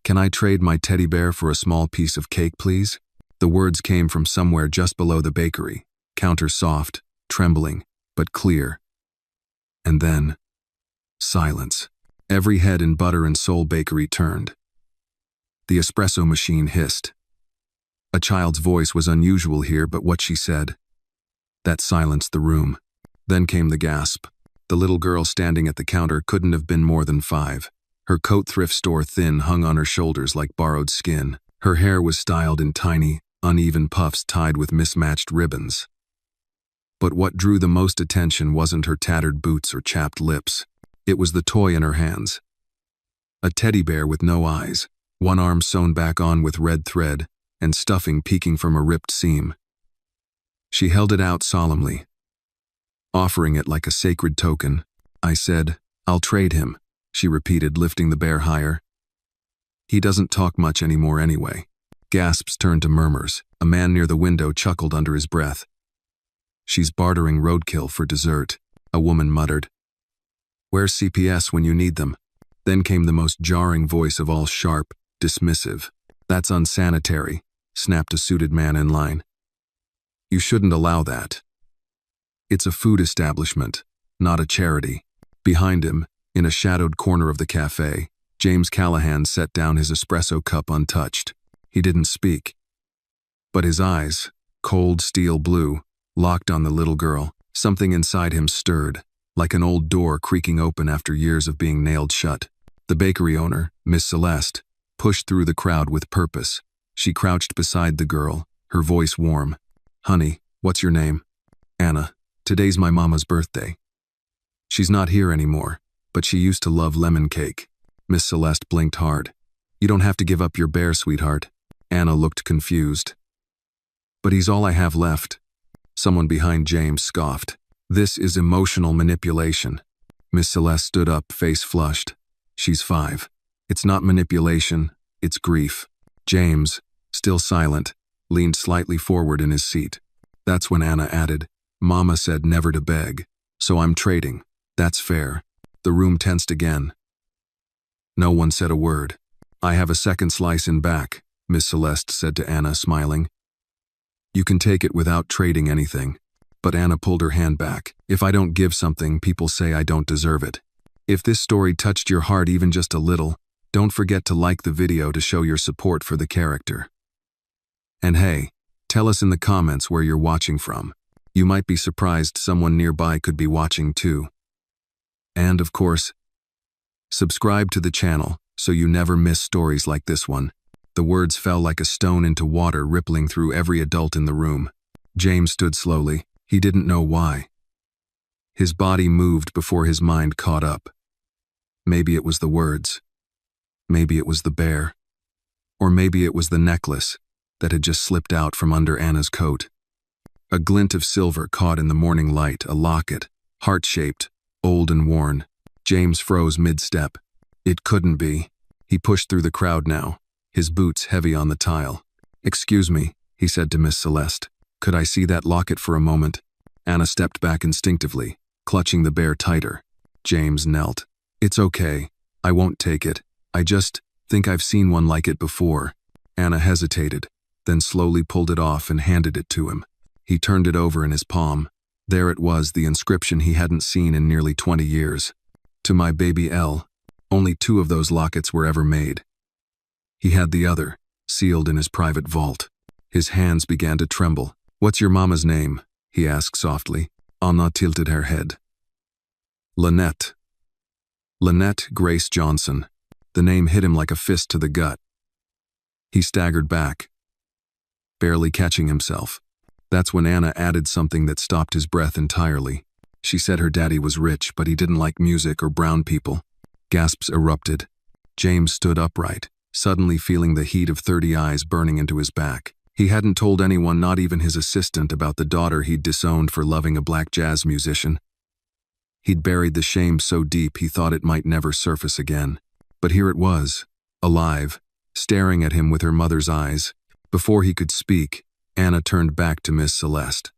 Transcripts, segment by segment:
Can I trade my teddy bear for a small piece of cake, please? The words came from somewhere just below the bakery, counter soft, trembling, but clear. And then, silence. Every head in Butter and Soul Bakery turned. The espresso machine hissed. A child's voice was unusual here, but what she said, that silenced the room. Then came the gasp. The little girl standing at the counter couldn't have been more than 5. Her coat thrift store thin hung on her shoulders like borrowed skin. Her hair was styled in tiny, uneven puffs tied with mismatched ribbons. But what drew the most attention wasn't her tattered boots or chapped lips. It was the toy in her hands. A teddy bear with no eyes, one arm sewn back on with red thread, and stuffing peeking from a ripped seam. She held it out solemnly, offering it like a sacred token. I said, "I'll trade him," she repeated, lifting the bear higher. "He doesn't talk much anymore anyway." Gasps turned to murmurs. A man near the window chuckled under his breath. "She's bartering roadkill for dessert," a woman muttered. "Where's CPS when you need them?" Then came the most jarring voice of all, sharp, dismissive. "That's unsanitary," snapped a suited man in line. "You shouldn't allow that. It's a food establishment, not a charity." Behind him, in a shadowed corner of the cafe, James Callahan set down his espresso cup untouched. He didn't speak. But his eyes, cold steel blue, locked on the little girl. Something inside him stirred, like an old door creaking open after years of being nailed shut. The bakery owner, Miss Celeste, pushed through the crowd with purpose. She crouched beside the girl, her voice warm. "Honey, what's your name?" "Anna. Today's my mama's birthday. She's not here anymore, but she used to love lemon cake." Miss Celeste blinked hard. "You don't have to give up your bear, sweetheart." Anna looked confused. "But he's all I have left." Someone behind James scoffed. "This is emotional manipulation." Miss Celeste stood up, face flushed. "She's 5. It's not manipulation, it's grief." James, still silent, leaned slightly forward in his seat. That's when Anna added, "Mama said never to beg, so I'm trading. That's fair." The room tensed again. No one said a word. "I have a second slice in back," Miss Celeste said to Anna, smiling. "You can take it without trading anything." But Anna pulled her hand back. "If I don't give something, people say I don't deserve it." If this story touched your heart even just a little, don't forget to like the video to show your support for the character. And hey, tell us in the comments where you're watching from. You might be surprised someone nearby could be watching too. And of course, subscribe to the channel so you never miss stories like this one. The words fell like a stone into water, rippling through every adult in the room. James stood slowly. He didn't know why. His body moved before his mind caught up. Maybe it was the words. Maybe it was the bear. Or maybe it was the necklace that had just slipped out from under Anna's coat. A glint of silver caught in the morning light, a locket, heart-shaped, old and worn. James froze mid-step. It couldn't be. He pushed through the crowd now, his boots heavy on the tile. "Excuse me," he said to Miss Celeste. "Could I see that locket for a moment?" Anna stepped back instinctively, clutching the bear tighter. James knelt. "It's okay. I won't take it. I just think I've seen one like it before." Anna hesitated, then slowly pulled it off and handed it to him. He turned it over in his palm. There it was, the inscription he hadn't seen in nearly 20 years. "To my baby Elle." Only 2 of those lockets were ever made. He had the other, sealed in his private vault. His hands began to tremble. "What's your mama's name?" he asked softly. Anna tilted her head. "Lynette. Lynette Grace Johnson." The name hit him like a fist to the gut. He staggered back, barely catching himself. That's when Anna added something that stopped his breath entirely. She said her daddy was rich, but he didn't like music or brown people. Gasps erupted. James stood upright, suddenly feeling the heat of 30 eyes burning into his back. He hadn't told anyone, not even his assistant, about the daughter he'd disowned for loving a black jazz musician. He'd buried the shame so deep he thought it might never surface again. But here it was, alive, staring at him with her mother's eyes. Before he could speak, Anna turned back to Miss Celeste.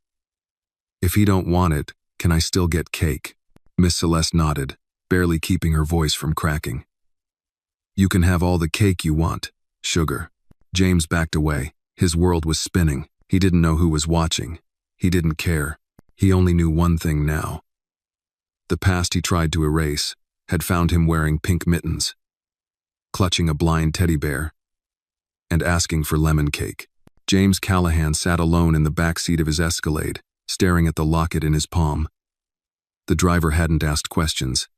"If he don't want it, can I still get cake?" Miss Celeste nodded, barely keeping her voice from cracking. You can have all the cake you want. Sugar. James backed away. His world was spinning. He didn't know who was watching. He didn't care. He only knew one thing now. The past he tried to erase had found him wearing pink mittens, clutching a blind teddy bear, and asking for lemon cake. James Callahan sat alone in the back seat of his Escalade, staring at the locket in his palm. The driver hadn't asked questions.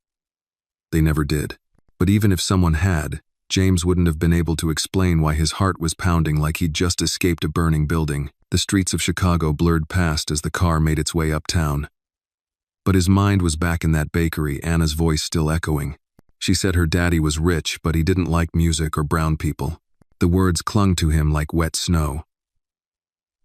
They never did. But even if someone had, James wouldn't have been able to explain why his heart was pounding like he'd just escaped a burning building. The streets of Chicago blurred past as the car made its way uptown. But his mind was back in that bakery, Anna's voice still echoing. She said her daddy was rich, but he didn't like music or brown people. The words clung to him like wet snow.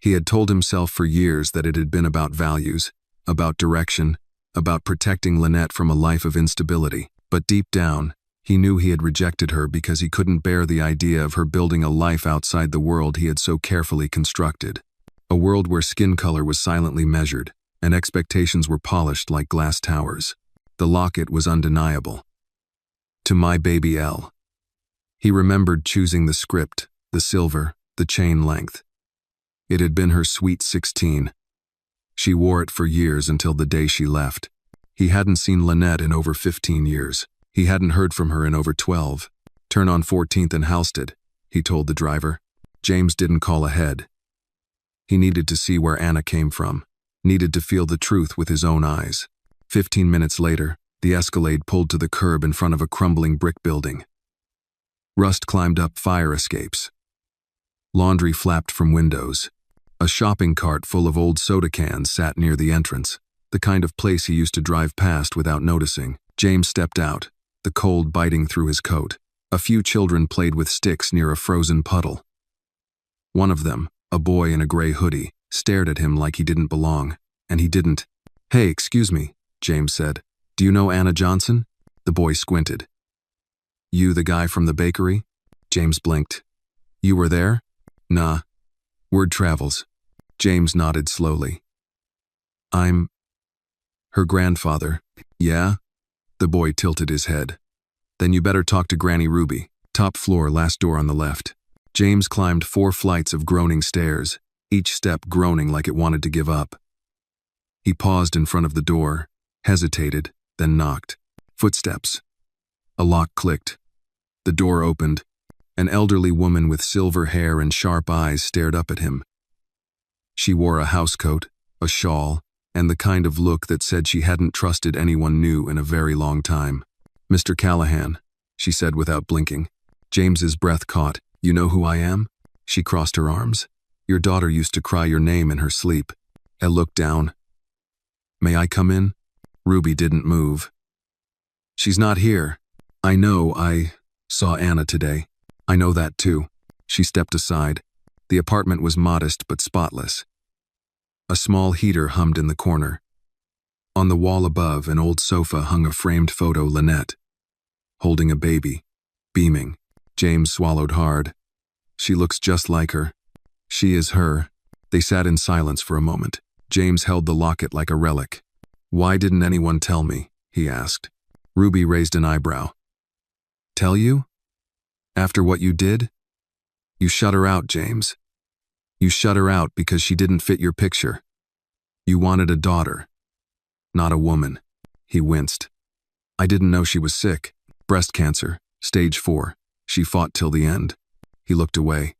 He had told himself for years that it had been about values, about direction, about protecting Lynette from a life of instability. But deep down, he knew he had rejected her because he couldn't bear the idea of her building a life outside the world he had so carefully constructed. A world where skin color was silently measured, and expectations were polished like glass towers. The locket was undeniable. To my baby L. He remembered choosing the script, the silver, the chain length. It had been her sweet 16. She wore it for years until the day she left. He hadn't seen Lynette in over 15 years. He hadn't heard from her in over 12. Turn on 14th and Halsted, he told the driver. James didn't call ahead. He needed to see where Anna came from, needed to feel the truth with his own eyes. 15 minutes later, the Escalade pulled to the curb in front of a crumbling brick building. Rust climbed up fire escapes. Laundry flapped from windows. A shopping cart full of old soda cans sat near the entrance, the kind of place he used to drive past without noticing. James stepped out, the cold biting through his coat. A few children played with sticks near a frozen puddle. One of them, a boy in a gray hoodie, stared at him like he didn't belong, and he didn't. "Hey, excuse me," James said. "Do you know Anna Johnson?" The boy squinted. "You the guy from the bakery?" James blinked. "You were there?" "Nah. Word travels." James nodded slowly. "I'm her grandfather." "Yeah?" The boy tilted his head. "Then you better talk to Granny Ruby. Top floor, last door on the left." James climbed 4 flights of groaning stairs, each step groaning like it wanted to give up. He paused in front of the door, hesitated, then knocked. Footsteps. A lock clicked. The door opened. An elderly woman with silver hair and sharp eyes stared up at him. She wore a housecoat, a shawl, and the kind of look that said she hadn't trusted anyone new in a very long time. "Mr. Callahan," she said without blinking. James's breath caught. "You know who I am?" She crossed her arms. "Your daughter used to cry your name in her sleep." Elle looked down. "May I come in?" Ruby didn't move. "She's not here." "I know, I saw Anna today." "I know that too." She stepped aside. The apartment was modest but spotless. A small heater hummed in the corner. On the wall above, an old sofa hung a framed photo Lynette, holding a baby, beaming. James swallowed hard. She looks just like her. She is her. They sat in silence for a moment. James held the locket like a relic. "Why didn't anyone tell me?" he asked. Ruby raised an eyebrow. "Tell you? After what you did? You shut her out, James. You shut her out because she didn't fit your picture. You wanted a daughter, not a woman." He winced. "I didn't know she was sick. Breast cancer, stage 4. She fought till the end." He looked away.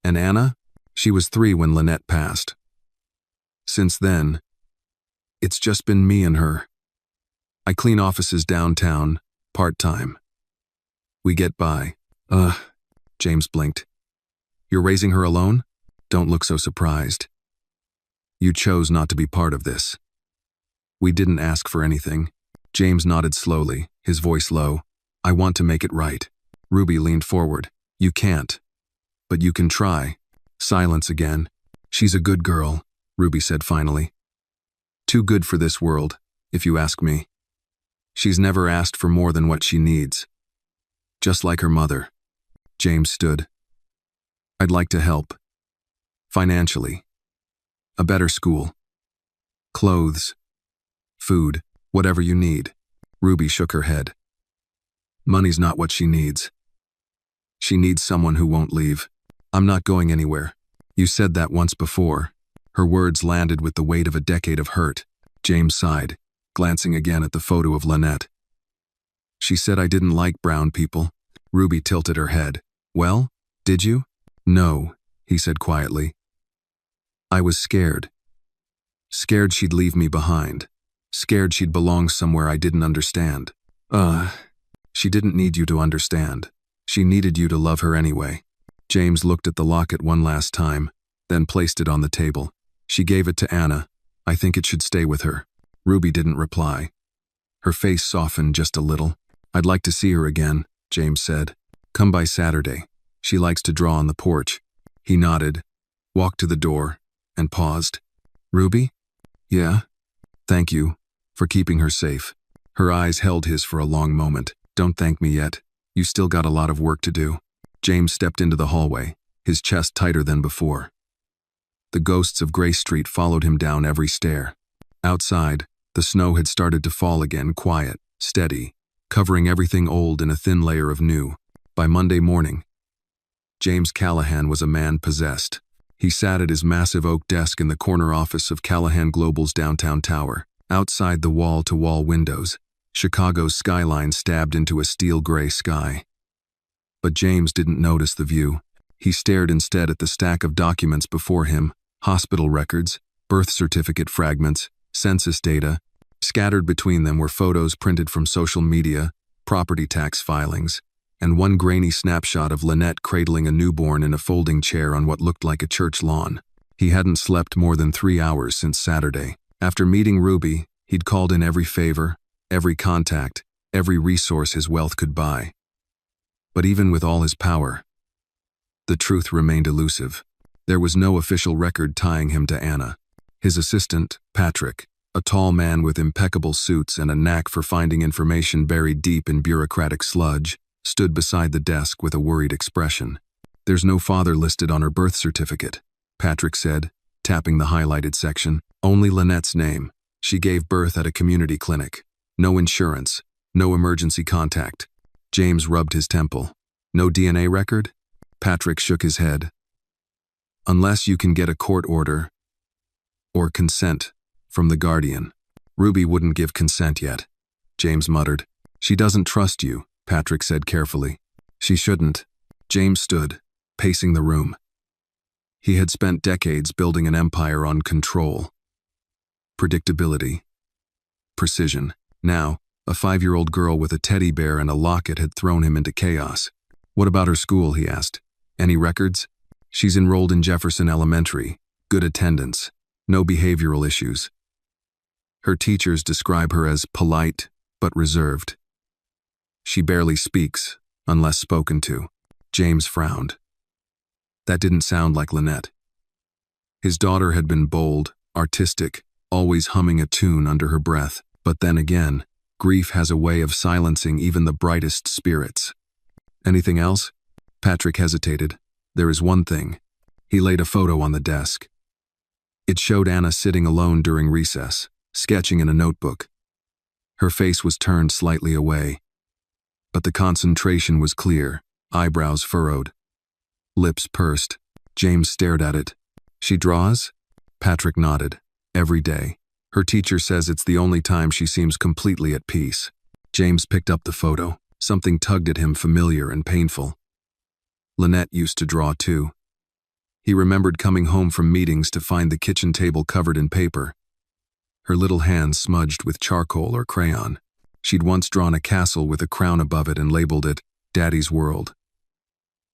"And Anna? She was 3 when Lynette passed. Since then, it's just been me and her. I clean offices downtown, part-time. We get by." James blinked. "You're raising her alone? Don't look so surprised. You chose not to be part of this. We didn't ask for anything." James nodded slowly, his voice low. "I want to make it right." Ruby leaned forward. "You can't. But you can try." Silence again. "She's a good girl," Ruby said finally. "Too good for this world, if you ask me. She's never asked for more than what she needs. Just like her mother." James stood. "I'd like to help. Financially. A better school. Clothes. Food. Whatever you need." Ruby shook her head. "Money's not what she needs. She needs someone who won't leave. I'm not going anywhere. You said that once before. Her words landed with the weight of a decade of hurt. James sighed, glancing again at the photo of Lynette. She said I didn't like brown people. Ruby tilted her head. Well, did you? No, he said quietly. I was scared. Scared she'd leave me behind. Scared she'd belong somewhere I didn't understand. She didn't need you to understand. She needed you to love her anyway. James looked at the locket one last time, then placed it on the table. She gave it to Anna. I think it should stay with her. Ruby didn't reply. Her face softened just a little. I'd like to see her again, James said. Come by Saturday. She likes to draw on the porch. He nodded, walked to the door, and paused. Ruby? Yeah? Thank you for keeping her safe. Her eyes held his for a long moment. Don't thank me yet. You still got a lot of work to do. James stepped into the hallway, his chest tighter than before. The ghosts of Gray Street followed him down every stair. Outside, the snow had started to fall again, quiet, steady, covering everything old in a thin layer of new. By Monday morning, James Callahan was a man possessed. He sat at his massive oak desk in the corner office of Callahan Global's downtown tower. Outside the wall-to-wall windows, Chicago's skyline stabbed into a steel-gray sky. But James didn't notice the view. He stared instead at the stack of documents before him, hospital records, birth certificate fragments, census data. Scattered between them were photos printed from social media, property tax filings, and one grainy snapshot of Lynette cradling a newborn in a folding chair on what looked like a church lawn. He hadn't slept more than 3 hours since Saturday. After meeting Ruby, he'd called in every favor, every contact, every resource his wealth could buy. But even with all his power, the truth remained elusive. There was no official record tying him to Anna. His assistant, Patrick, a tall man with impeccable suits and a knack for finding information buried deep in bureaucratic sludge, stood beside the desk with a worried expression. There's no father listed on her birth certificate, Patrick said, tapping the highlighted section. Only Lynette's name. She gave birth at a community clinic. No insurance, no emergency contact. James rubbed his temple. No DNA record? Patrick shook his head. Unless you can get a court order or consent from the guardian. Ruby wouldn't give consent yet, James muttered. She doesn't trust you, Patrick said carefully. She shouldn't. James stood, pacing the room. He had spent decades building an empire on control, predictability, precision. Now, a 5-year-old girl with a teddy bear and a locket had thrown him into chaos. What about her school, he asked. Any records? She's enrolled in Jefferson Elementary. Good attendance. No behavioral issues. Her teachers describe her as polite, but reserved. She barely speaks, unless spoken to. James frowned. That didn't sound like Lynette. His daughter had been bold, artistic, always humming a tune under her breath. But then again, grief has a way of silencing even the brightest spirits. Anything else? Patrick hesitated. There is one thing. He laid a photo on the desk. It showed Anna sitting alone during recess, sketching in a notebook. Her face was turned slightly away, but the concentration was clear, eyebrows furrowed, lips pursed. James stared at it. She draws? Patrick nodded. Every day. Her teacher says it's the only time she seems completely at peace. James picked up the photo. Something tugged at him, familiar and painful. Lynette used to draw too. He remembered coming home from meetings to find the kitchen table covered in paper, her little hands smudged with charcoal or crayon. She'd once drawn a castle with a crown above it and labeled it Daddy's World.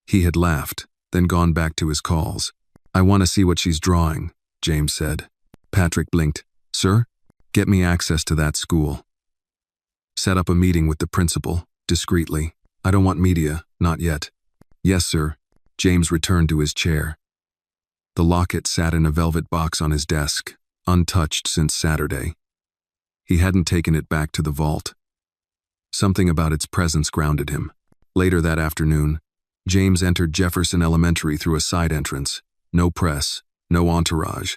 He had laughed, then gone back to his calls. I want to see what she's drawing, James said. Patrick blinked. Sir, get me access to that school. Set up a meeting with the principal, discreetly. I don't want media, not yet. Yes, sir. James returned to his chair. The locket sat in a velvet box on his desk, untouched since Saturday. He hadn't taken it back to the vault. Something about its presence grounded him. Later that afternoon, James entered Jefferson Elementary through a side entrance. No press, no entourage.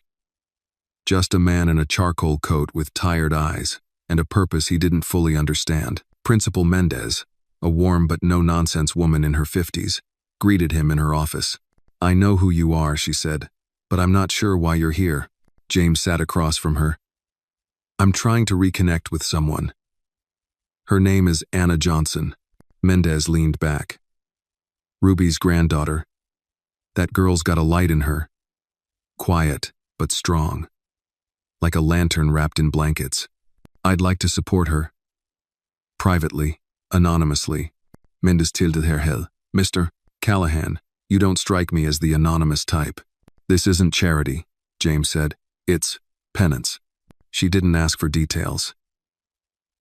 Just a man in a charcoal coat with tired eyes and a purpose he didn't fully understand. Principal Mendez, a warm but no-nonsense woman in her 50s, greeted him in her office. "I know who you are," she said, "but I'm not sure why you're here." James sat across from her. "I'm trying to reconnect with someone. Her name is Anna Johnson." Mendez leaned back. "Ruby's granddaughter. That girl's got a light in her. Quiet, but strong. Like a lantern wrapped in blankets. I'd like to support her. Privately, anonymously." Mendez tilted her head. "Mr. Callahan, you don't strike me as the anonymous type." "This isn't charity," James said. "It's penance." She didn't ask for details.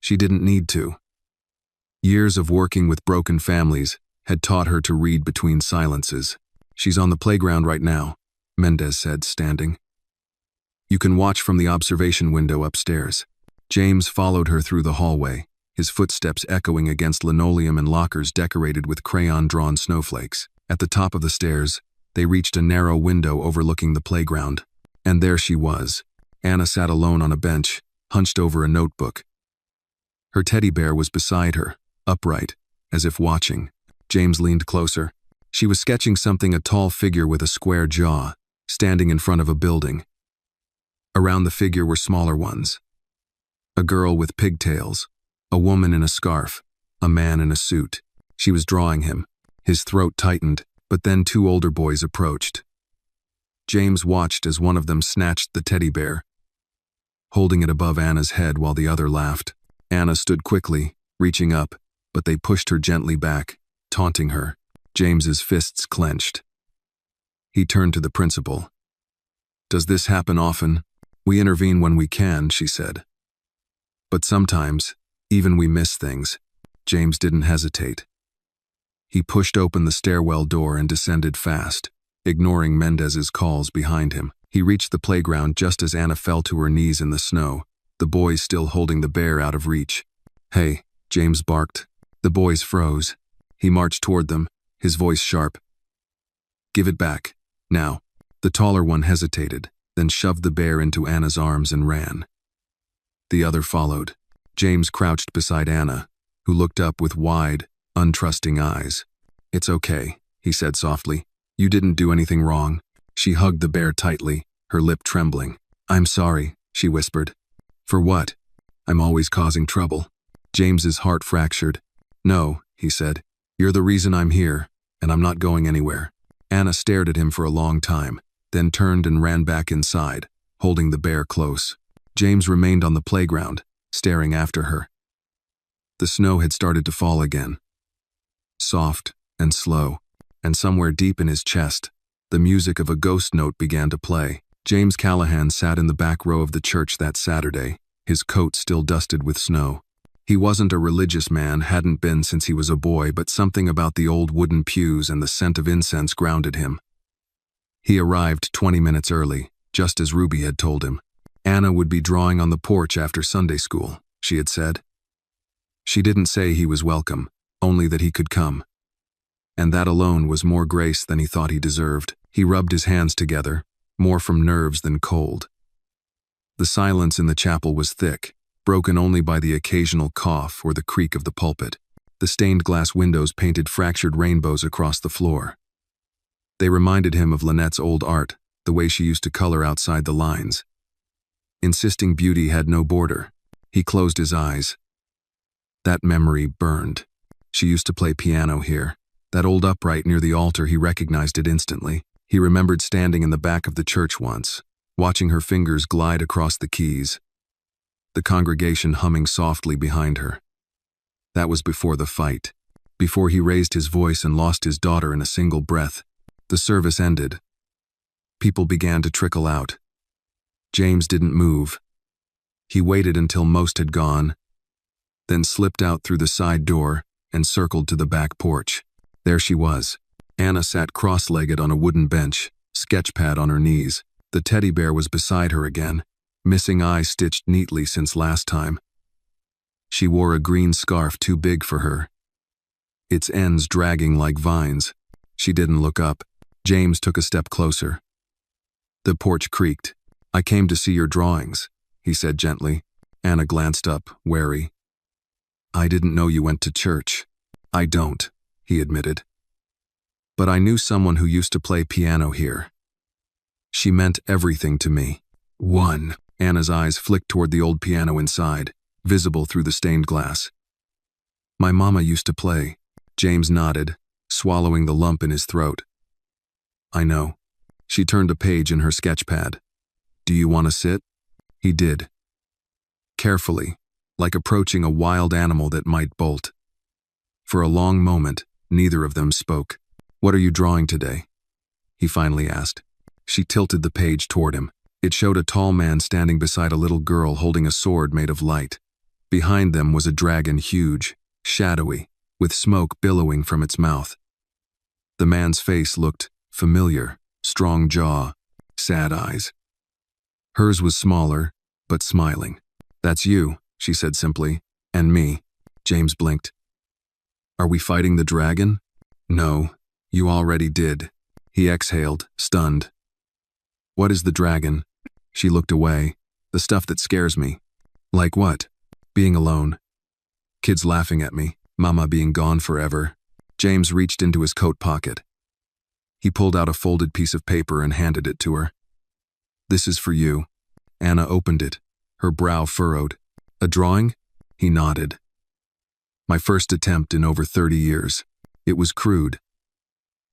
She didn't need to. Years of working with broken families had taught her to read between silences. "She's on the playground right now," Mendez said, standing. "You can watch from the observation window upstairs." James followed her through the hallway, his footsteps echoing against linoleum and lockers decorated with crayon-drawn snowflakes. At the top of the stairs, they reached a narrow window overlooking the playground. And there she was. Anna sat alone on a bench, hunched over a notebook. Her teddy bear was beside her, upright, as if watching. James leaned closer. She was sketching something, a tall figure with a square jaw, standing in front of a building. Around the figure were smaller ones. A girl with pigtails, a woman in a scarf, a man in a suit. She was drawing him. His throat tightened, but then two older boys approached. James watched as one of them snatched the teddy bear, holding it above Anna's head while the other laughed. Anna stood quickly, reaching up, but they pushed her gently back, taunting her. James's fists clenched. He turned to the principal. "Does this happen often?" "We intervene when we can," she said. "But sometimes, even we miss things." James didn't hesitate. He pushed open the stairwell door and descended fast, ignoring Mendez's calls behind him. He reached the playground just as Anna fell to her knees in the snow, the boys still holding the bear out of reach. "Hey," James barked. The boys froze. He marched toward them, his voice sharp. "Give it back, now." The taller one hesitated, then shoved the bear into Anna's arms and ran. The other followed. James crouched beside Anna, who looked up with wide, untrusting eyes. "It's okay," he said softly. "You didn't do anything wrong." She hugged the bear tightly, her lip trembling. "I'm sorry," she whispered. "For what?" "I'm always causing trouble." James's heart fractured. "No," he said. "You're the reason I'm here, and I'm not going anywhere." Anna stared at him for a long time, then turned and ran back inside, holding the bear close. James remained on the playground, staring after her. The snow had started to fall again. Soft and slow, and somewhere deep in his chest, the music of a ghost note began to play. James Callahan sat in the back row of the church that Saturday, his coat still dusted with snow. He wasn't a religious man, hadn't been since he was a boy, but something about the old wooden pews and the scent of incense grounded him. He arrived 20 minutes early, just as Ruby had told him. Anna would be drawing on the porch after Sunday school, she had said. She didn't say he was welcome, only that he could come. And that alone was more grace than he thought he deserved. He rubbed his hands together, more from nerves than cold. The silence in the chapel was thick, broken only by the occasional cough or the creak of the pulpit. The stained glass windows painted fractured rainbows across the floor. They reminded him of Lynette's old art, the way she used to color outside the lines. Insisting beauty had no border. He closed his eyes. That memory burned. She used to play piano here. That old upright near the altar, he recognized it instantly. He remembered standing in the back of the church once, watching her fingers glide across the keys, the congregation humming softly behind her. That was before the fight, before he raised his voice and lost his daughter in a single breath. The service ended. People began to trickle out. James didn't move. He waited until most had gone, then slipped out through the side door and circled to the back porch. There she was. Anna sat cross-legged on a wooden bench, sketchpad on her knees. The teddy bear was beside her again, missing eye stitched neatly since last time. She wore a green scarf too big for her, its ends dragging like vines. She didn't look up. James took a step closer. The porch creaked. "I came to see your drawings," he said gently. Anna glanced up, wary. "I didn't know you went to church." "I don't," he admitted. But I knew someone who used to play piano here. She meant everything to me. One. Anna's eyes flicked toward the old piano inside, visible through the stained glass. My mama used to play. James nodded, swallowing the lump in his throat. I know. She turned a page in her sketchpad. Do you want to sit? He did. Carefully, like approaching a wild animal that might bolt. For a long moment, neither of them spoke. What are you drawing today? He finally asked. She tilted the page toward him. It showed a tall man standing beside a little girl holding a sword made of light. Behind them was a dragon, huge, shadowy, with smoke billowing from its mouth. The man's face looked familiar, strong jaw, sad eyes. Hers was smaller, but smiling. That's you, she said simply. And me. James blinked. Are we fighting the dragon? No, you already did. He exhaled, stunned. What is the dragon? She looked away. The stuff that scares me. Like what? Being alone. Kids laughing at me. Mama being gone forever. James reached into his coat pocket. He pulled out a folded piece of paper and handed it to her. This is for you. Anna opened it, her brow furrowed. A drawing? He nodded. My first attempt in over 30 years. It was crude.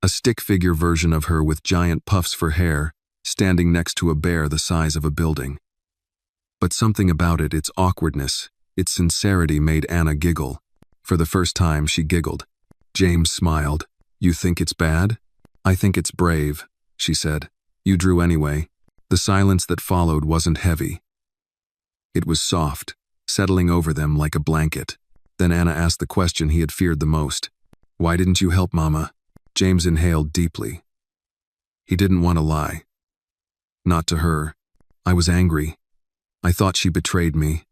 A stick figure version of her with giant puffs for hair, standing next to a bear the size of a building. But something about it, its awkwardness, its sincerity made Anna giggle. For the first time, she giggled. James smiled. You think it's bad? I think it's brave, she said. You drew anyway. The silence that followed wasn't heavy. It was soft, settling over them like a blanket. Then Anna asked the question he had feared the most. Why didn't you help Mama? James inhaled deeply. He didn't want to lie. Not to her. I was angry. I thought she betrayed me,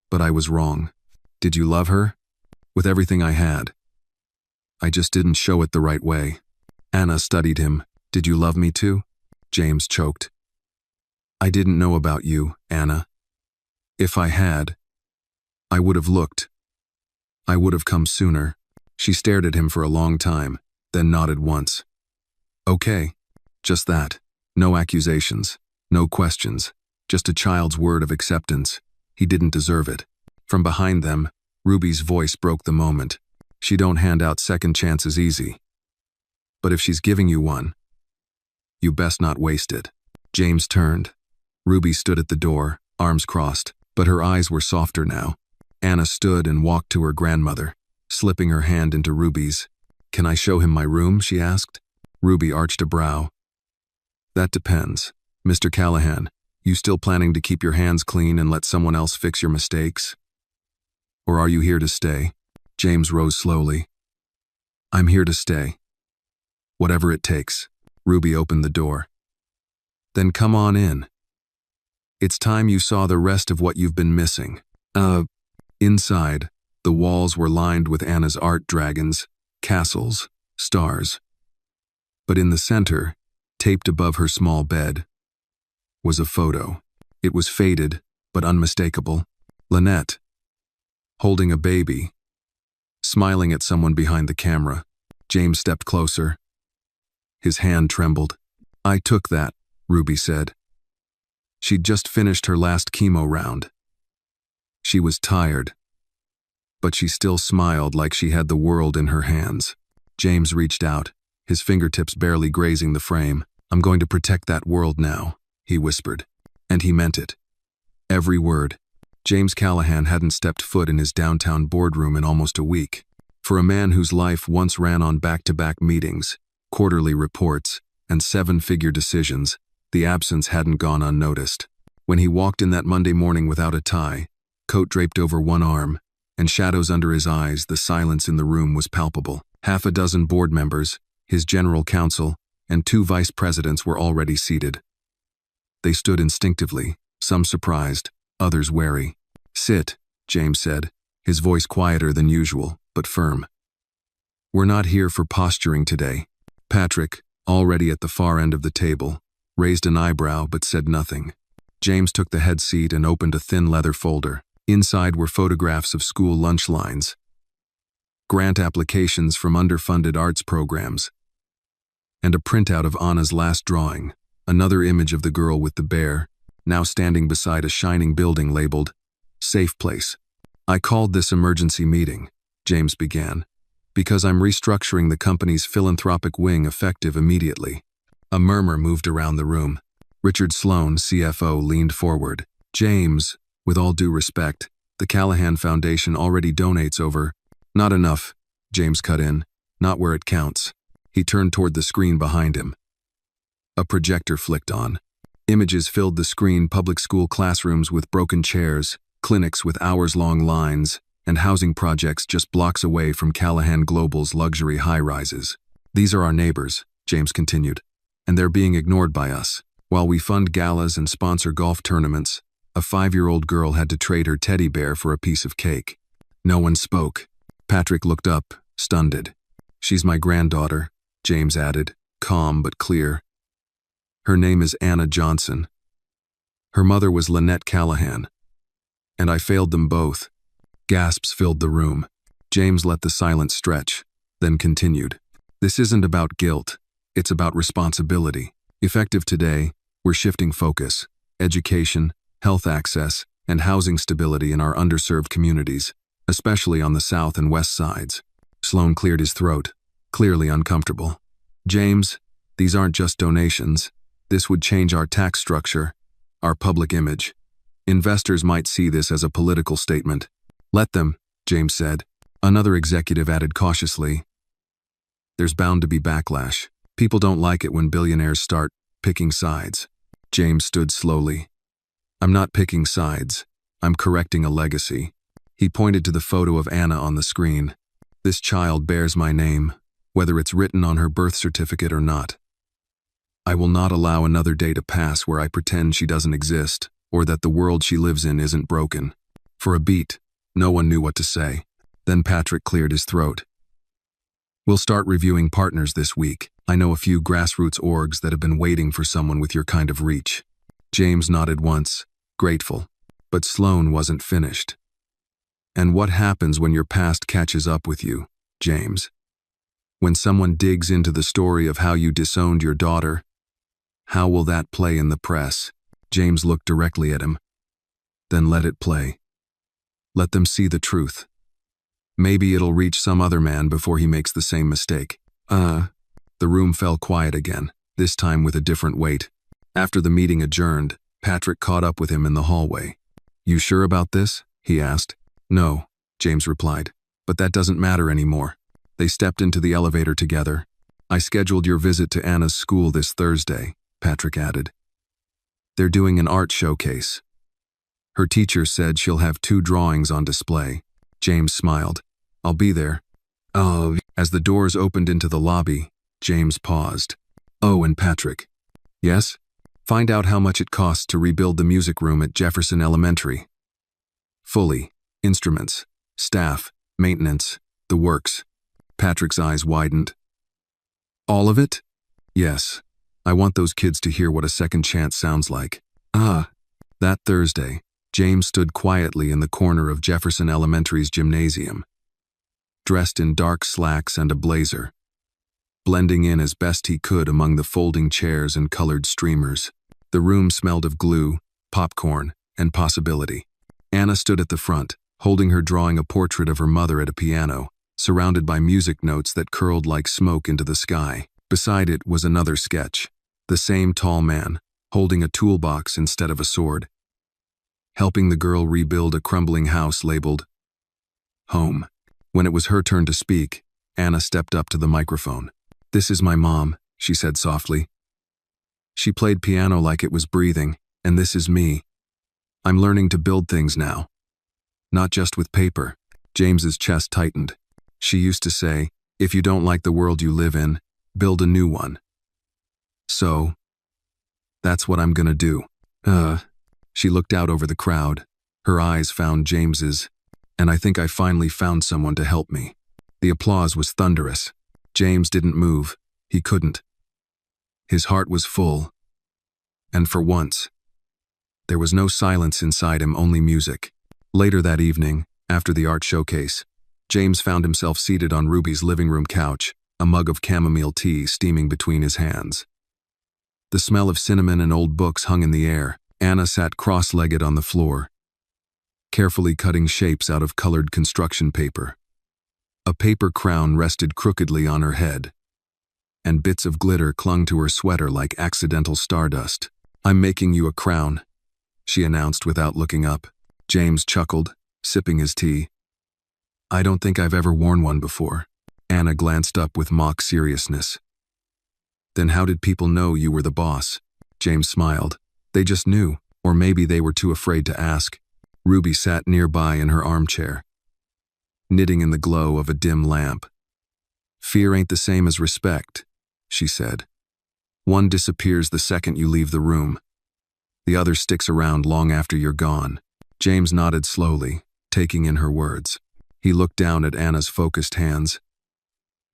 but I was wrong. Did you love her? With everything I had. I just didn't show it the right way. Anna studied him. Did you love me too? James choked. I didn't know about you, Anna. If I had, I would have looked. I would have come sooner. She stared at him for a long time, then nodded once. Okay, just that. No accusations, no questions, just a child's word of acceptance. He didn't deserve it. From behind them, Ruby's voice broke the moment. She don't hand out second chances easy. But if she's giving you one, you best not waste it. James turned. Ruby stood at the door, arms crossed, but her eyes were softer now. Anna stood and walked to her grandmother, slipping her hand into Ruby's. Can I show him my room? She asked. Ruby arched a brow. That depends. Mr. Callahan, you still planning to keep your hands clean and let someone else fix your mistakes? Or are you here to stay? James rose slowly. I'm here to stay. Whatever it takes. Ruby opened the door. Then come on in. It's time you saw the rest of what you've been missing. Inside, the walls were lined with Anna's art dragons, castles, stars. But in the center, taped above her small bed, was a photo. It was faded, but unmistakable. Lynette, holding a baby, smiling at someone behind the camera. James stepped closer. His hand trembled. I took that, Ruby said. She'd just finished her last chemo round. She was tired, but she still smiled like she had the world in her hands. James reached out, his fingertips barely grazing the frame. I'm going to protect that world now, he whispered. And he meant it. Every word. James Callahan hadn't stepped foot in his downtown boardroom in almost a week. For a man whose life once ran on back-to-back meetings, quarterly reports, and seven-figure decisions, the absence hadn't gone unnoticed. When he walked in that Monday morning without a tie, coat draped over one arm, and shadows under his eyes, the silence in the room was palpable. Half a dozen board members, his general counsel, and 2 vice presidents were already seated. They stood instinctively, some surprised, others wary. Sit, James said, his voice quieter than usual, but firm. We're not here for posturing today. Patrick, already at the far end of the table, raised an eyebrow but said nothing. James took the head seat and opened a thin leather folder. Inside were photographs of school lunch lines, grant applications from underfunded arts programs, and a printout of Anna's last drawing, another image of the girl with the bear, now standing beside a shining building labeled Safe Place. "I called this emergency meeting," James began, "because I'm restructuring the company's philanthropic wing effective immediately." A murmur moved around the room. Richard Sloan, CFO, leaned forward. "James, with all due respect, the Callahan Foundation already donates over—" "Not enough," James cut in. "Not where it counts." He turned toward the screen behind him. A projector flicked on. Images filled the screen: public school classrooms with broken chairs, clinics with hours-long lines, and housing projects just blocks away from Callahan Global's luxury high-rises. "These are our neighbors," James continued, "and they're being ignored by us. While we fund galas and sponsor golf tournaments, a 5-year-old girl had to trade her teddy bear for a piece of cake." No one spoke. Patrick looked up, stunned. "She's my granddaughter," James added, calm but clear. "Her name is Anna Johnson. Her mother was Lynette Callahan. And I failed them both." Gasps filled the room. James let the silence stretch, then continued. "This isn't about guilt. It's about responsibility. Effective today, we're shifting focus. Education, health access, and housing stability in our underserved communities, especially on the south and west sides." Sloan cleared his throat, clearly uncomfortable. "James, these aren't just donations. This would change our tax structure, our public image. Investors might see this as a political statement." "Let them," James said. Another executive added cautiously, "There's bound to be backlash. People don't like it when billionaires start picking sides." James stood slowly. "I'm not picking sides. I'm correcting a legacy." He pointed to the photo of Anna on the screen. "This child bears my name, whether it's written on her birth certificate or not. I will not allow another day to pass where I pretend she doesn't exist, or that the world she lives in isn't broken." For a beat, no one knew what to say. Then Patrick cleared his throat. "We'll start reviewing partners this week. I know a few grassroots orgs that have been waiting for someone with your kind of reach." James nodded once, grateful. But Sloan wasn't finished. "And what happens when your past catches up with you, James? When someone digs into the story of how you disowned your daughter, how will that play in the press?" James looked directly at him. "Then let it play. Let them see the truth. Maybe it'll reach some other man before he makes the same mistake." The room fell quiet again, this time with a different weight. After the meeting adjourned, Patrick caught up with him in the hallway. "You sure about this?" he asked. "No," James replied, "but that doesn't matter anymore." They stepped into the elevator together. "I scheduled your visit to Anna's school this Thursday," Patrick added. "They're doing an art showcase. Her teacher said she'll have 2 drawings on display." James smiled. "I'll be there." "Oh." As the doors opened into the lobby, James paused. "Oh, and Patrick." "Yes?" "Find out how much it costs to rebuild the music room at Jefferson Elementary. Fully. Instruments, staff, maintenance, the works." Patrick's eyes widened. "All of it?" "Yes. I want those kids to hear what a second chance sounds like." That Thursday, James stood quietly in the corner of Jefferson Elementary's gymnasium, dressed in dark slacks and a blazer, blending in as best he could among the folding chairs and colored streamers. The room smelled of glue, popcorn, and possibility. Anna stood at the front, holding her drawing a portrait of her mother at a piano, surrounded by music notes that curled like smoke into the sky. Beside it was another sketch, the same tall man, holding a toolbox instead of a sword, helping the girl rebuild a crumbling house labeled home. When it was her turn to speak, Anna stepped up to the microphone. "This is my mom," she said softly. "She played piano like it was breathing, and this is me. I'm learning to build things now. Not just with paper." James's chest tightened. "She used to say, if you don't like the world you live in, build a new one. So, that's what I'm gonna do." She looked out over the crowd. Her eyes found James's, and I think I finally found someone to help me. The applause was thunderous. James didn't move. He couldn't. His heart was full. And for once, there was no silence inside him, only music. Later that evening, after the art showcase, James found himself seated on Ruby's living room couch, a mug of chamomile tea steaming between his hands. The smell of cinnamon and old books hung in the air. Anna sat cross-legged on the floor, carefully cutting shapes out of colored construction paper. A paper crown rested crookedly on her head, and bits of glitter clung to her sweater like accidental stardust. "I'm making you a crown," she announced without looking up. James chuckled, sipping his tea. "I don't think I've ever worn one before." Anna glanced up with mock seriousness. "Then how did people know you were the boss?" James smiled. "They just knew, or maybe they were too afraid to ask." Ruby sat nearby in her armchair, knitting in the glow of a dim lamp. "Fear ain't the same as respect," she said. "One disappears the second you leave the room. The other sticks around long after you're gone." James nodded slowly, taking in her words. He looked down at Anna's focused hands.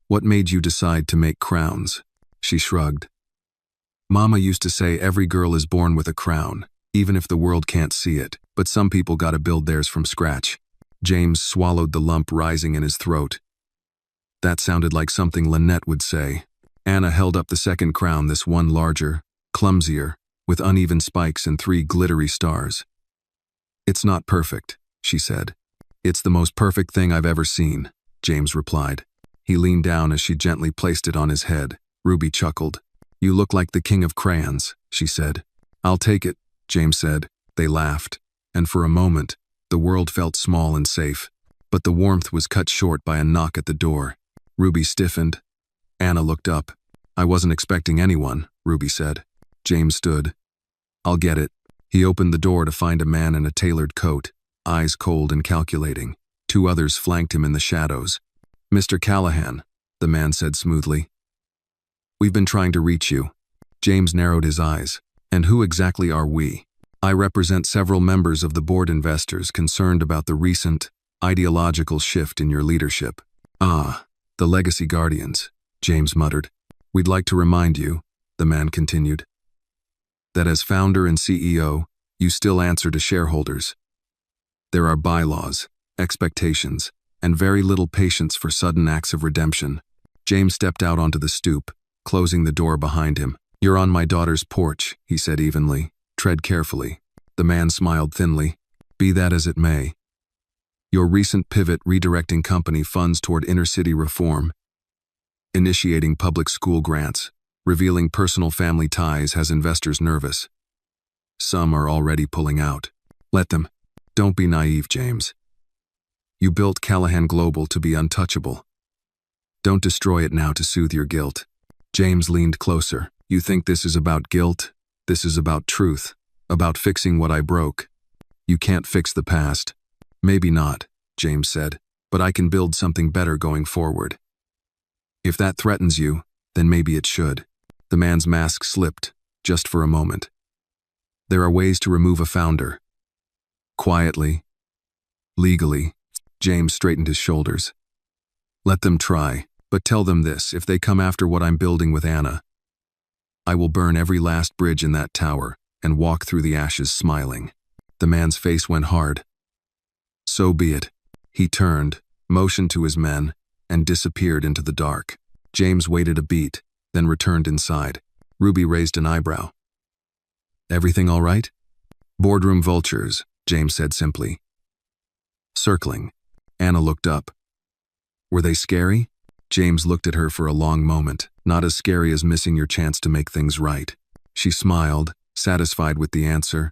"What made you decide to make crowns?" She shrugged. "Mama used to say every girl is born with a crown, even if the world can't see it, but some people gotta build theirs from scratch." James swallowed the lump rising in his throat. That sounded like something Lynette would say. Anna held up the second crown, this one larger, clumsier, with uneven spikes and 3 glittery stars. "It's not perfect," she said. "It's the most perfect thing I've ever seen," James replied. He leaned down as she gently placed it on his head. Ruby chuckled. "You look like the king of crayons," she said. "I'll take it," James said. They laughed, and for a moment, the world felt small and safe. But the warmth was cut short by a knock at the door. Ruby stiffened. Anna looked up. "I wasn't expecting anyone," Ruby said. James stood. "I'll get it." He opened the door to find a man in a tailored coat, eyes cold and calculating. 2 others flanked him in the shadows. "Mr. Callahan," the man said smoothly. "We've been trying to reach you." James narrowed his eyes. "And who exactly are we?" "I represent several members of the board investors concerned about the recent, ideological shift in your leadership." "Ah, the legacy guardians," James muttered. "We'd like to remind you," the man continued, "that as founder and CEO, you still answer to shareholders. There are bylaws, expectations, and very little patience for sudden acts of redemption." James stepped out onto the stoop, closing the door behind him. "You're on my daughter's porch," he said evenly. "Tread carefully." The man smiled thinly. "Be that as it may. Your recent pivot redirecting company funds toward inner-city reform, initiating public school grants, revealing personal family ties has investors nervous. Some are already pulling out. Let them. Don't be naive, James. You built Callahan Global to be untouchable. Don't destroy it now to soothe your guilt." James leaned closer. "You think this is about guilt? This is about truth, about fixing what I broke. You can't fix the past." "Maybe not," James said, "but I can build something better going forward. If that threatens you, then maybe it should." The man's mask slipped, just for a moment. "There are ways to remove a founder. Quietly. Legally." James straightened his shoulders. "Let them try, but tell them this: if they come after what I'm building with Anna, I will burn every last bridge in that tower and walk through the ashes smiling." The man's face went hard. "So be it." He turned, motioned to his men, and disappeared into the dark. James waited a beat, then returned inside. Ruby raised an eyebrow. "Everything all right?" "Boardroom vultures," James said simply. "Circling." Anna looked up. "Were they scary?" James looked at her for a long moment. "Not as scary as missing your chance to make things right." She smiled, satisfied with the answer,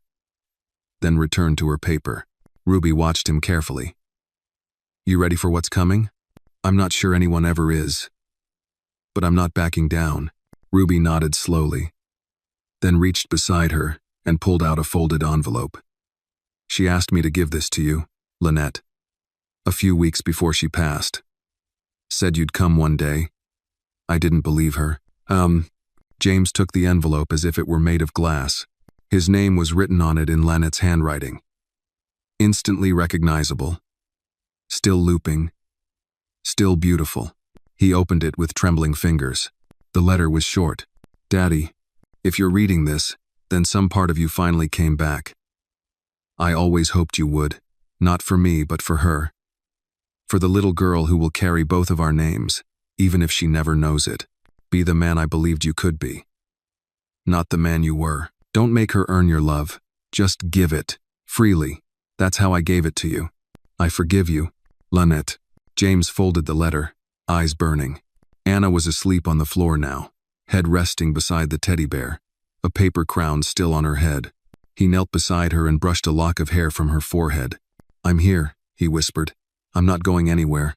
then returned to her paper. Ruby watched him carefully. "You ready for what's coming?" "I'm not sure anyone ever is. But I'm not backing down." Ruby nodded slowly, then reached beside her and pulled out a folded envelope. "She asked me to give this to you, Lynette, a few weeks before she passed. Said you'd come one day." I didn't believe her. James took the envelope as if it were made of glass. His name was written on it in Lynette's handwriting. Instantly recognizable. Still looping. Still beautiful. He opened it with trembling fingers. The letter was short. "Daddy, if you're reading this, then some part of you finally came back. I always hoped you would, not for me but for her. For the little girl who will carry both of our names, even if she never knows it. Be the man I believed you could be, not the man you were. Don't make her earn your love. Just give it, freely. That's how I gave it to you. I forgive you, Lynette. James folded the letter, eyes burning. Anna was asleep on the floor now, head resting beside the teddy bear, a paper crown still on her head. He knelt beside her and brushed a lock of hair from her forehead. I'm here, he whispered. I'm not going anywhere.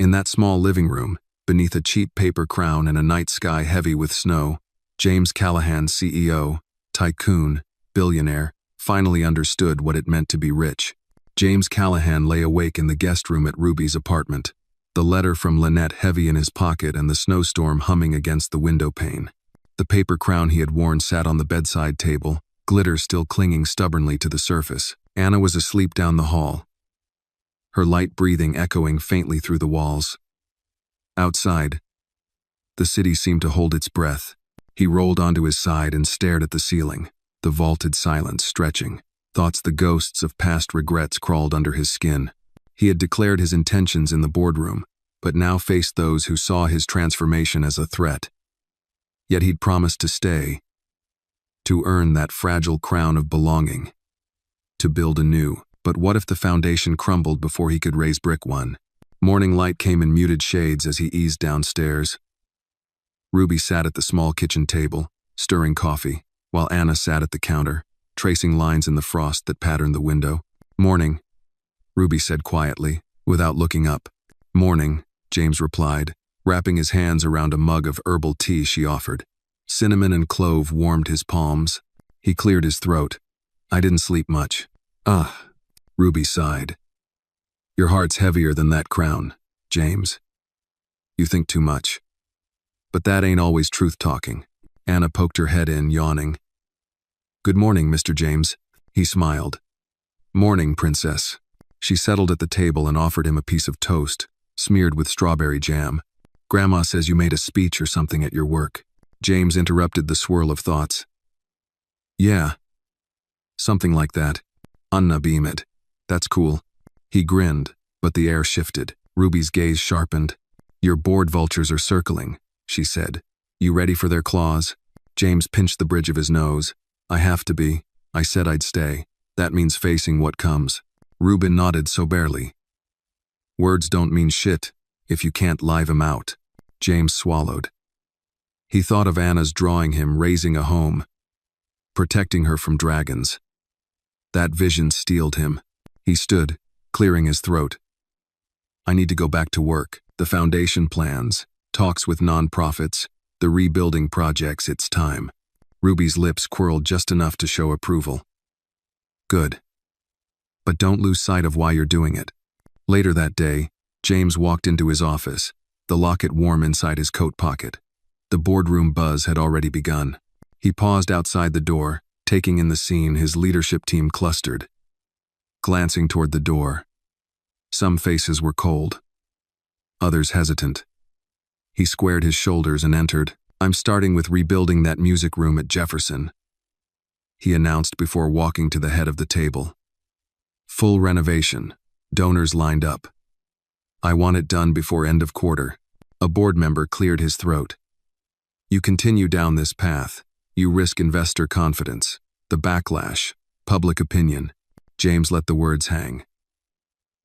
In that small living room, beneath a cheap paper crown and a night sky heavy with snow, James Callahan, CEO, tycoon, billionaire, finally understood what it meant to be rich. James Callahan lay awake in the guest room at Ruby's apartment, the letter from Lynette heavy in his pocket and the snowstorm humming against the window pane. The paper crown he had worn sat on the bedside table, glitter still clinging stubbornly to the surface. Anna was asleep down the hall, her light breathing echoing faintly through the walls. Outside, the city seemed to hold its breath. He rolled onto his side and stared at the ceiling, the vaulted silence stretching. Thoughts the ghosts of past regrets crawled under his skin. He had declared his intentions in the boardroom, but now faced those who saw his transformation as a threat. Yet he'd promised to stay, to earn that fragile crown of belonging, to build anew. But what if the foundation crumbled before he could raise brick one? Morning light came in muted shades as he eased downstairs. Ruby sat at the small kitchen table, stirring coffee, while Anna sat at the counter, tracing lines in the frost that patterned the window. Morning, Ruby said quietly, without looking up. Morning, James replied, wrapping his hands around a mug of herbal tea she offered. Cinnamon and clove warmed his palms. He cleared his throat. I didn't sleep much. Ruby sighed. Your heart's heavier than that crown, James. You think too much. But that ain't always truth-talking. Anna poked her head in, yawning. Good morning, Mr. James. He smiled. Morning, Princess. She settled at the table and offered him a piece of toast, smeared with strawberry jam. Grandma says you made a speech or something at your work. James interrupted the swirl of thoughts. Yeah. Something like that. Anna beamed. That's cool. He grinned, but the air shifted. Ruby's gaze sharpened. Your board vultures are circling, she said. You ready for their claws? James pinched the bridge of his nose. I have to be. I said I'd stay. That means facing what comes. Reuben nodded soberly. Words don't mean shit if you can't live 'em out. James swallowed. He thought of Anna's drawing him raising a home, protecting her from dragons. That vision steeled him. He stood, clearing his throat. I need to go back to work. The foundation plans, talks with nonprofits, the rebuilding projects, it's time. Ruby's lips curled just enough to show approval. Good. But don't lose sight of why you're doing it. Later that day, James walked into his office, the locket warm inside his coat pocket. The boardroom buzz had already begun. He paused outside the door, taking in the scene. His leadership team clustered, glancing toward the door. Some faces were cold, others hesitant. He squared his shoulders and entered. I'm starting with rebuilding that music room at Jefferson, he announced before walking to the head of the table. Full renovation, donors lined up. I want it done before end of quarter. A board member cleared his throat. You continue down this path, you risk investor confidence, the backlash, public opinion. James let the words hang.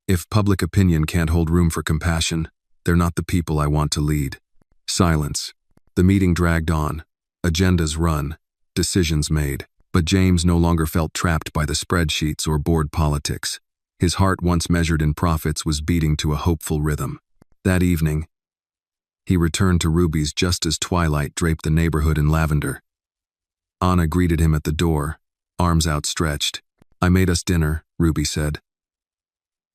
If public opinion can't hold room for compassion, they're not the people I want to lead. Silence. The meeting dragged on. Agendas run, decisions made. But James no longer felt trapped by the spreadsheets or board politics. His heart, once measured in profits, was beating to a hopeful rhythm. That evening, he returned to Ruby's just as twilight draped the neighborhood in lavender. Anna greeted him at the door, arms outstretched. I made us dinner, Ruby said.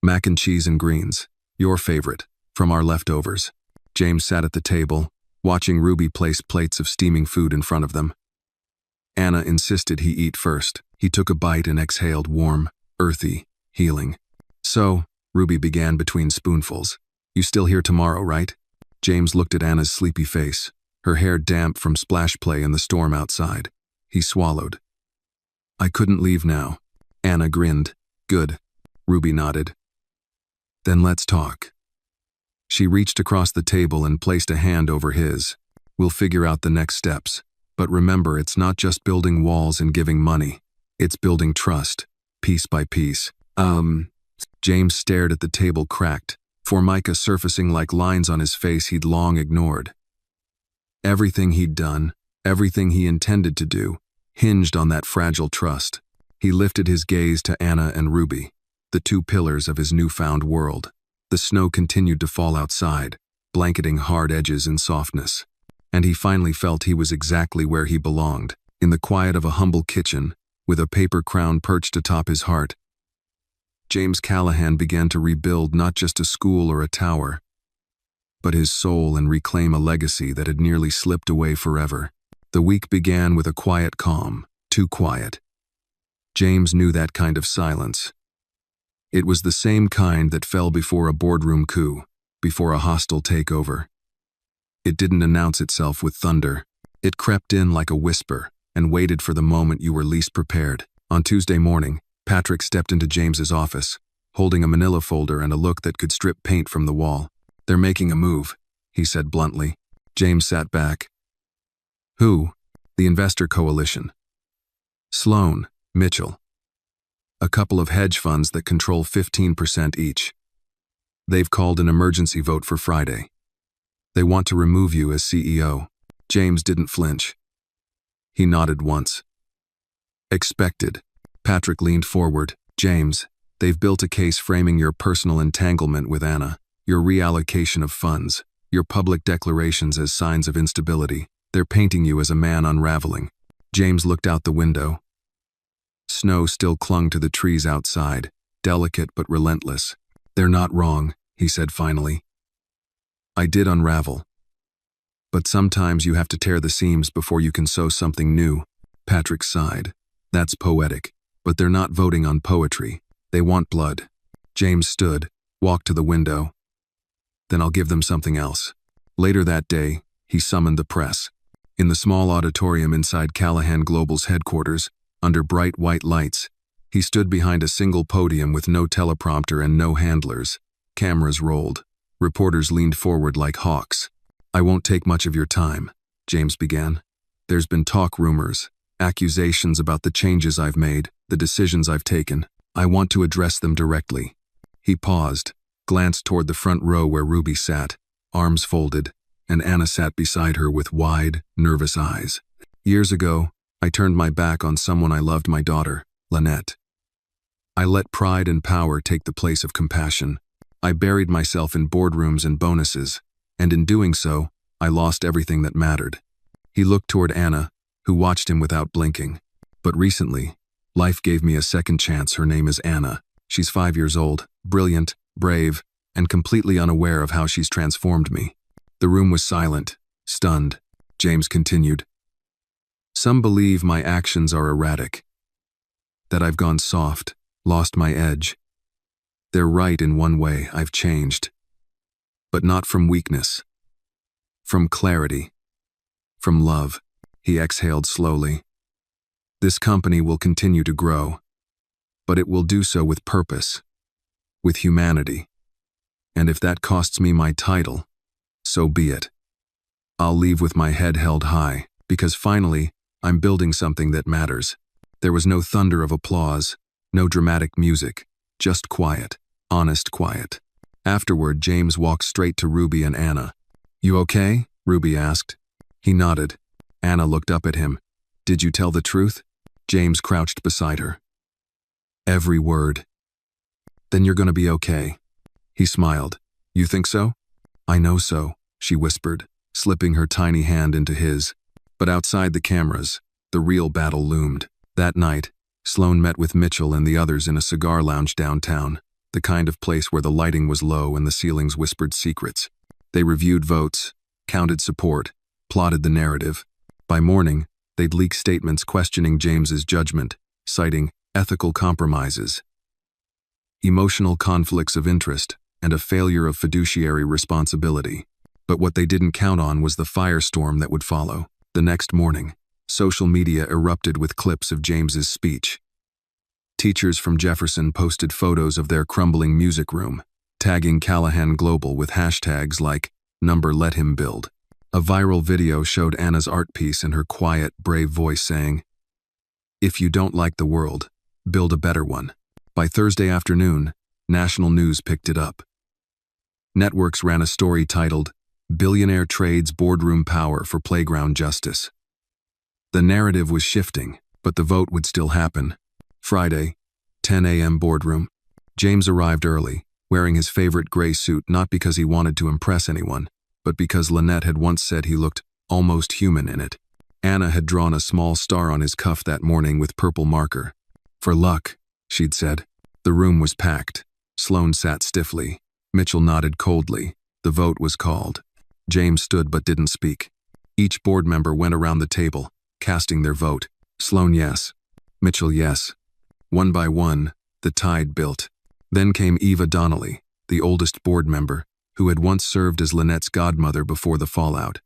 Mac and cheese and greens, your favorite, from our leftovers. James sat at the table, watching Ruby place plates of steaming food in front of them. Anna insisted he eat first. He took a bite and exhaled warm, earthy, healing. So, Ruby began between spoonfuls. You still here tomorrow, right? James looked at Anna's sleepy face, her hair damp from splash play in the storm outside. He swallowed. I couldn't leave now. Anna grinned. Good. Ruby nodded. Then let's talk. She reached across the table and placed a hand over his. "We'll figure out the next steps. But remember, it's not just building walls and giving money. It's building trust, piece by piece." James stared at the table, cracked, Formica surfacing like lines on his face he'd long ignored. Everything he'd done, everything he intended to do, hinged on that fragile trust. He lifted his gaze to Anna and Ruby, the two pillars of his newfound world. The snow continued to fall outside, blanketing hard edges in softness. And he finally felt he was exactly where he belonged, in the quiet of a humble kitchen, with a paper crown perched atop his heart. James Callahan began to rebuild not just a school or a tower, but his soul, and reclaim a legacy that had nearly slipped away forever. The week began with a quiet calm, too quiet. James knew that kind of silence. It was the same kind that fell before a boardroom coup, before a hostile takeover. It didn't announce itself with thunder. It crept in like a whisper and waited for the moment you were least prepared. On Tuesday morning, Patrick stepped into James's office, holding a manila folder and a look that could strip paint from the wall. "They're making a move," he said bluntly. James sat back. "Who?" "The investor coalition. Sloan, Mitchell. A couple of hedge funds that control 15% each. They've called an emergency vote for Friday. They want to remove you as CEO." James didn't flinch. He nodded once. "Expected." Patrick leaned forward. "James, they've built a case framing your personal entanglement with Anna, your reallocation of funds, your public declarations as signs of instability. They're painting you as a man unraveling." James looked out the window. Snow still clung to the trees outside, delicate but relentless. "They're not wrong," he said finally. "I did unravel. But sometimes you have to tear the seams before you can sew something new." Patrick sighed. "That's poetic. But they're not voting on poetry. They want blood." James stood, walked to the window. "Then I'll give them something else." Later that day, he summoned the press. In the small auditorium inside Callahan Global's headquarters, under bright white lights, he stood behind a single podium with no teleprompter and no handlers. Cameras rolled. Reporters leaned forward like hawks. "I won't take much of your time," James began. "There's been talk, rumors, accusations about the changes I've made, the decisions I've taken. I want to address them directly." He paused, glanced toward the front row where Ruby sat, arms folded, and Anna sat beside her with wide, nervous eyes. "Years ago, I turned my back on someone I loved, my daughter, Lynette. I let pride and power take the place of compassion. I buried myself in boardrooms and bonuses, and in doing so, I lost everything that mattered." He looked toward Anna, who watched him without blinking. "But recently, life gave me a second chance. Her name is Anna. She's 5 years old, brilliant, brave, and completely unaware of how she's transformed me." The room was silent, stunned. James continued. "Some believe my actions are erratic, that I've gone soft, lost my edge. They're right in one way. I've changed. But not from weakness. From clarity. From love." He exhaled slowly. "This company will continue to grow, but it will do so with purpose, with humanity. And if that costs me my title, so be it. I'll leave with my head held high, because finally, I'm building something that matters." There was no thunder of applause, no dramatic music, just quiet, honest quiet. Afterward, James walked straight to Ruby and Anna. "You okay?" Ruby asked. He nodded. Anna looked up at him. "Did you tell the truth?" James crouched beside her. "Every word." "Then you're gonna be okay." He smiled. "You think so?" "I know so," she whispered, slipping her tiny hand into his. But outside the cameras, the real battle loomed. That night, Sloan met with Mitchell and the others in a cigar lounge downtown, the kind of place where the lighting was low and the ceilings whispered secrets. They reviewed votes, counted support, plotted the narrative. By morning, they'd leak statements questioning James's judgment, citing ethical compromises, emotional conflicts of interest, and a failure of fiduciary responsibility. But what they didn't count on was the firestorm that would follow. The next morning, social media erupted with clips of James's speech. Teachers from Jefferson posted photos of their crumbling music room. tagging Callahan Global with hashtags like #LetHimBuild. A viral video showed Anna's art piece in her quiet, brave voice saying, "If you don't like the world, build a better one." By Thursday afternoon, national news picked it up. Networks ran a story titled, "Billionaire Trades Boardroom Power for Playground Justice." The narrative was shifting, but the vote would still happen. Friday, 10 a.m. boardroom. James arrived early, wearing his favorite gray suit not because he wanted to impress anyone, but because Lynette had once said he looked almost human in it. Anna had drawn a small star on his cuff that morning with purple marker. "For luck," she'd said. The room was packed. Sloan sat stiffly. Mitchell nodded coldly. The vote was called. James stood but didn't speak. Each board member went around the table, casting their vote. Sloan, yes. Mitchell, yes. One by one, the tide built. Then came Eva Donnelly, the oldest board member, who had once served as Lynette's godmother before the fallout.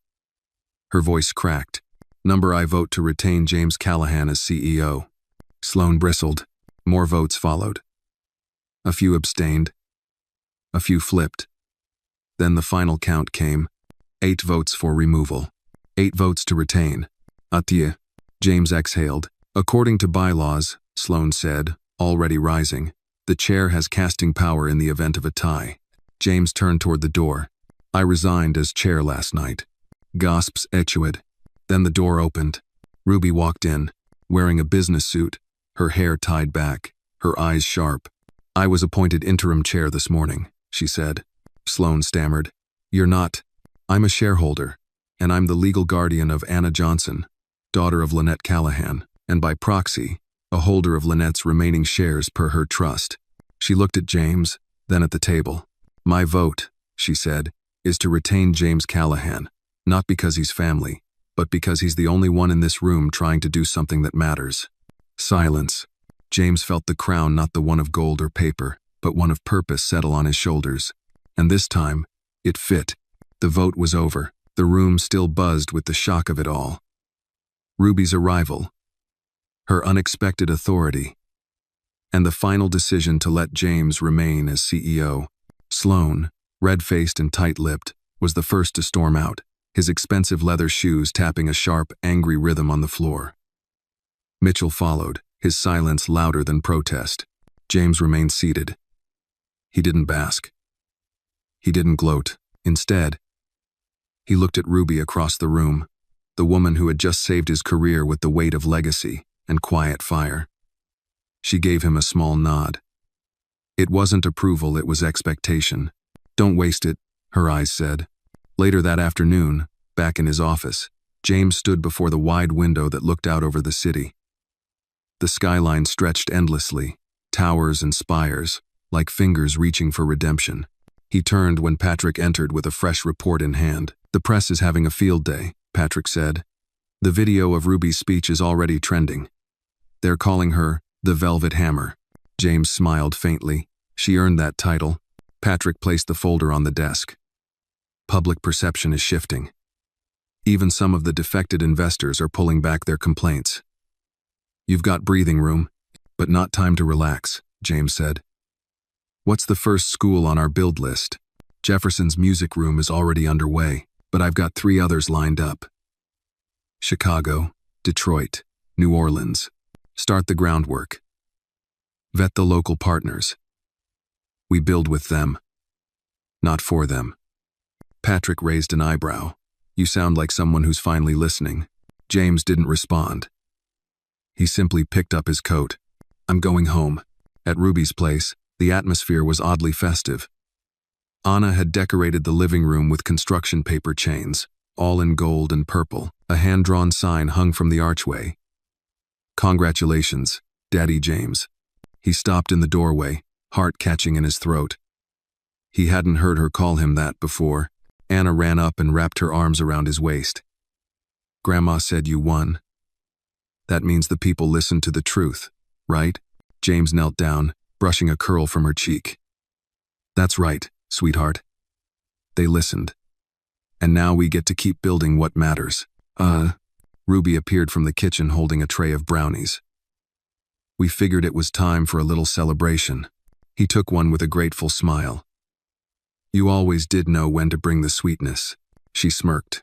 Her voice cracked. "I vote to retain James Callahan as CEO." Sloan bristled. More votes followed. A few abstained. A few flipped. Then the final count came. 8 votes for removal. 8 votes to retain. "Adieu." James exhaled. "According to bylaws," Sloan said, already rising, "the chair has casting power in the event of a tie." James turned toward the door. "I resigned as chair last night." Gasps echoed. Then the door opened. Ruby walked in, wearing a business suit, her hair tied back, her eyes sharp. "I was appointed interim chair this morning," she said. Sloan stammered. "You're not." "I'm a shareholder, and I'm the legal guardian of Anna Johnson, daughter of Lynette Callahan, and by proxy, a holder of Lynette's remaining shares per her trust." She looked at James, then at the table. "My vote," she said, "is to retain James Callahan, not because he's family, but because he's the only one in this room trying to do something that matters." Silence. James felt the crown, not the one of gold or paper, but one of purpose, settle on his shoulders. And this time, it fit. The vote was over. The room still buzzed with the shock of it all. Ruby's arrival, her unexpected authority, and the final decision to let James remain as CEO. Sloan, red-faced and tight-lipped, was the first to storm out, his expensive leather shoes tapping a sharp, angry rhythm on the floor. Mitchell followed, his silence louder than protest. James remained seated. He didn't bask. He didn't gloat. Instead, he looked at Ruby across the room, the woman who had just saved his career with the weight of legacy and quiet fire. She gave him a small nod. It wasn't approval, it was expectation. "Don't waste it," her eyes said. Later that afternoon, back in his office, James stood before the wide window that looked out over the city. The skyline stretched endlessly, towers and spires, like fingers reaching for redemption. He turned when Patrick entered with a fresh report in hand. "The press is having a field day," Patrick said. "The video of Ruby's speech is already trending. They're calling her the Velvet Hammer." James smiled faintly. "She earned that title." Patrick placed the folder on the desk. "Public perception is shifting. Even some of the defected investors are pulling back their complaints." "You've got breathing room, but not time to relax," James said. "What's the first school on our build list?" "Jefferson's music room is already underway, but I've got 3 others lined up. Chicago, Detroit, New Orleans. Start the groundwork. Vet the local partners. We build with them, not for them." Patrick raised an eyebrow. "You sound like someone who's finally listening." James didn't respond. He simply picked up his coat. "I'm going home." At Ruby's place, the atmosphere was oddly festive. Anna had decorated the living room with construction paper chains, all in gold and purple. A hand-drawn sign hung from the archway. "Congratulations, Daddy James." He stopped in the doorway, heart catching in his throat. He hadn't heard her call him that before. Anna ran up and wrapped her arms around his waist. "Grandma said you won. That means the people listened to the truth, right?" James knelt down, brushing a curl from her cheek. "That's right, sweetheart. They listened. And now we get to keep building what matters." Ruby appeared from the kitchen holding a tray of brownies. "We figured it was time for a little celebration." He took one with a grateful smile. You always did know when to bring the sweetness. She smirked.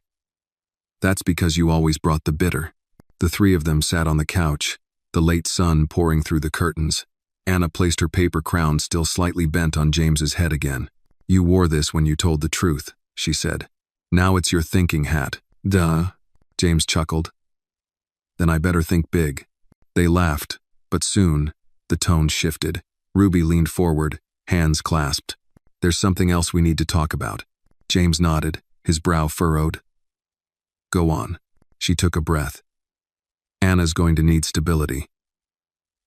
That's because you always brought the bitter. The three of them sat on the couch, the late sun pouring through the curtains. Anna placed her paper crown still slightly bent on James's head again. You wore this when you told the truth, she said. Now it's your thinking hat. Duh, James chuckled. Then I better think big. They laughed, but soon, the tone shifted. Ruby leaned forward, hands clasped. There's something else we need to talk about. James nodded, his brow furrowed. Go on. She took a breath. Anna's going to need stability.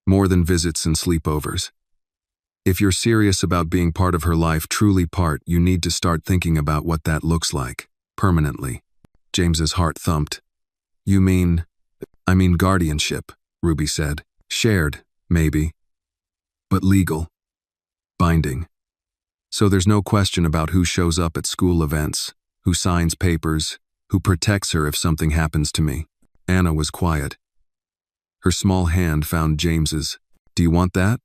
More than visits and sleepovers. If you're serious about being part of her life, truly part, you need to start thinking about what that looks like, permanently. James's heart thumped. I mean guardianship, Ruby said. Shared, maybe. But legal. Binding. So there's no question about who shows up at school events, who signs papers, who protects her if something happens to me. Anna was quiet. Her small hand found James's. Do you want that?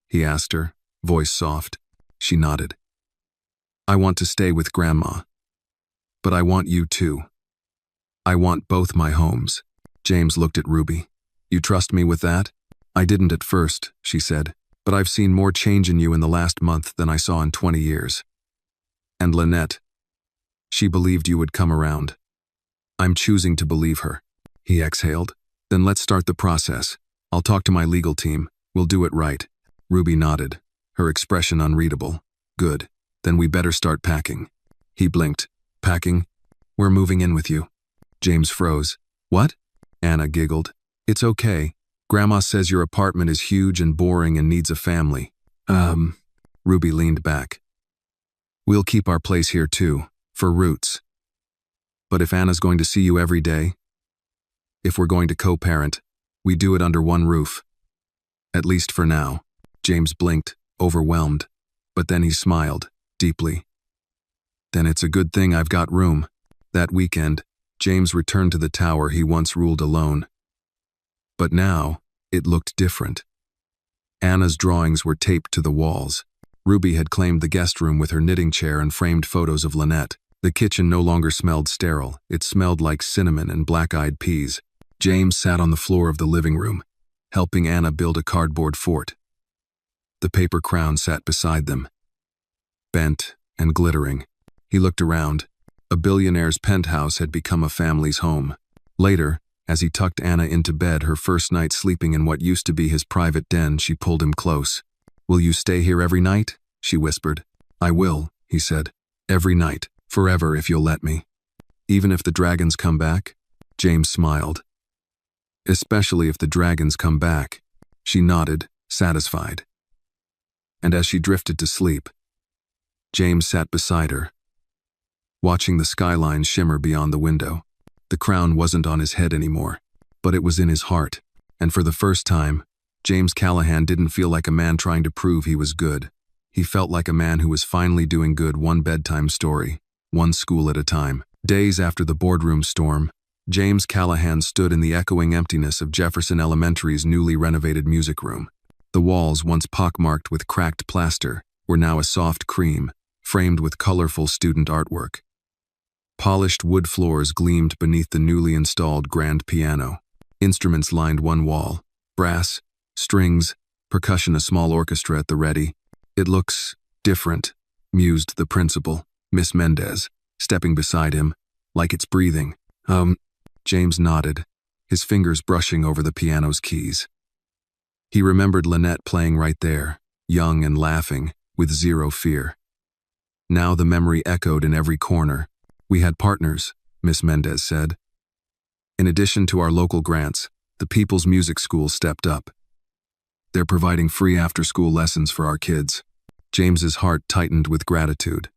He asked her, voice soft. She nodded. I want to stay with Grandma. But I want you too. I want both my homes. James looked at Ruby. You trust me with that? I didn't at first, she said, but I've seen more change in you in the last month than I saw in 20 years. And Lynette. She believed you would come around. I'm choosing to believe her. He exhaled. Then let's start the process. I'll talk to my legal team. We'll do it right. Ruby nodded, her expression unreadable. Good. Then we better start packing. He blinked. Packing? We're moving in with you. James froze. What? Anna giggled. It's okay. Grandma says your apartment is huge and boring and needs a family. Ruby leaned back. We'll keep our place here too, for roots. But if Anna's going to see you every day, if we're going to co-parent, we do it under one roof. At least for now. James blinked, overwhelmed, but then he smiled, deeply. Then it's a good thing I've got room. That weekend, James returned to the tower he once ruled alone. But now, it looked different. Anna's drawings were taped to the walls. Ruby had claimed the guest room with her knitting chair and framed photos of Lynette. The kitchen no longer smelled sterile. It smelled like cinnamon and black-eyed peas. James sat on the floor of the living room, helping Anna build a cardboard fort. The paper crown sat beside them, bent and glittering. He looked around. A billionaire's penthouse had become a family's home. Later, as he tucked Anna into bed her first night sleeping in what used to be his private den, she pulled him close. Will you stay here every night? She whispered. I will, he said. Every night, forever if you'll let me. Even if the dragons come back? James smiled. Especially if the dragons come back. She nodded, satisfied. And as she drifted to sleep, James sat beside her, watching the skyline shimmer beyond the window. The crown wasn't on his head anymore, but it was in his heart. And for the first time, James Callahan didn't feel like a man trying to prove he was good. He felt like a man who was finally doing good, one bedtime story, one school at a time. Days after the boardroom storm, James Callahan stood in the echoing emptiness of Jefferson Elementary's newly renovated music room. The walls, once pockmarked with cracked plaster, were now a soft cream, framed with colorful student artwork. Polished wood floors gleamed beneath the newly installed grand piano. Instruments lined one wall. Brass, strings, percussion, a small orchestra at the ready. It looks different, mused the principal, Miss Mendez, stepping beside him, like it's breathing. James nodded, his fingers brushing over the piano's keys. He remembered Lynette playing right there, young and laughing, with zero fear. Now the memory echoed in every corner. We had partners, Miss Mendez said. In addition to our local grants, the People's Music School stepped up. They're providing free after-school lessons for our kids. James's heart tightened with gratitude.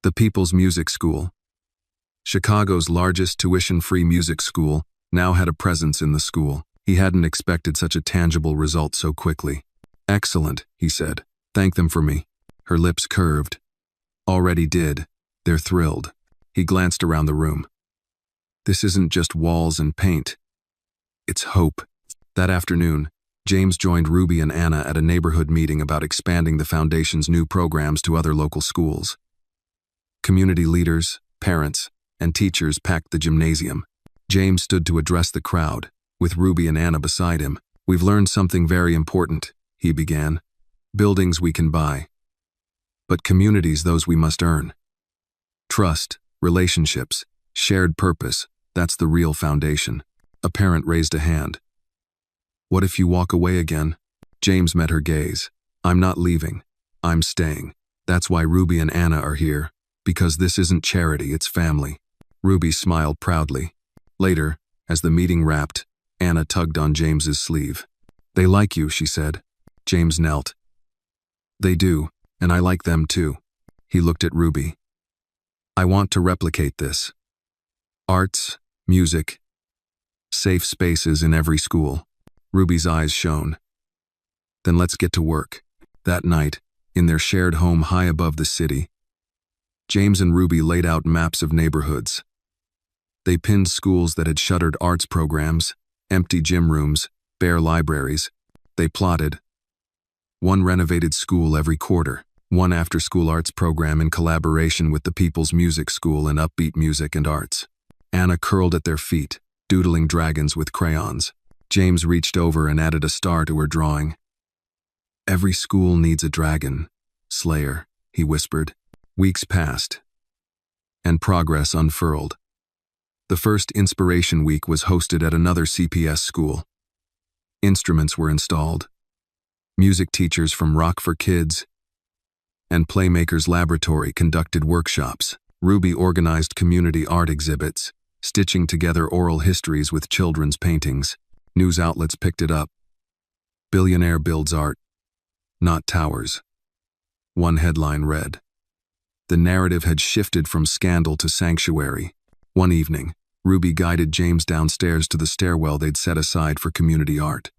The People's Music School, Chicago's largest tuition-free music school, now had a presence in the school. He hadn't expected such a tangible result so quickly. Excellent, he said. Thank them for me. Her lips curved. Already did. They're thrilled. He glanced around the room. This isn't just walls and paint. It's hope. That afternoon, James joined Ruby and Anna at a neighborhood meeting about expanding the foundation's new programs to other local schools. Community leaders, parents, and teachers packed the gymnasium. James stood to address the crowd, with Ruby and Anna beside him. "We've learned something very important," he began. "Buildings we can buy, but communities those we must earn. Trust, relationships, shared purpose, that's the real foundation." A parent raised a hand. "What if you walk away again?" James met her gaze. "I'm not leaving. I'm staying. That's why Ruby and Anna are here, because this isn't charity, it's family." Ruby smiled proudly. Later, as the meeting wrapped, Anna tugged on James's sleeve. "They like you," she said. James knelt. "They do, and I like them too." He looked at Ruby. "I want to replicate this. Arts, music, safe spaces in every school." Ruby's eyes shone. "Then let's get to work." That night, in their shared home high above the city, James and Ruby laid out maps of neighborhoods. They pinned schools that had shuttered arts programs, empty gym rooms, bare libraries. They plotted one renovated school every quarter, one after-school arts program in collaboration with the People's Music School and Upbeat Music and Arts. Anna curled at their feet, doodling dragons with crayons. James reached over and added a star to her drawing. "Every school needs a dragon, Slayer," he whispered. Weeks passed, and progress unfurled. The first Inspiration Week was hosted at another CPS school. Instruments were installed. Music teachers from Rock for Kids and Playmakers Laboratory conducted workshops. Ruby organized community art exhibits, stitching together oral histories with children's paintings. News outlets picked it up. "Billionaire builds art, not towers." One headline read. The narrative had shifted from scandal to sanctuary. One evening, Ruby guided James downstairs to the stairwell they'd set aside for community art.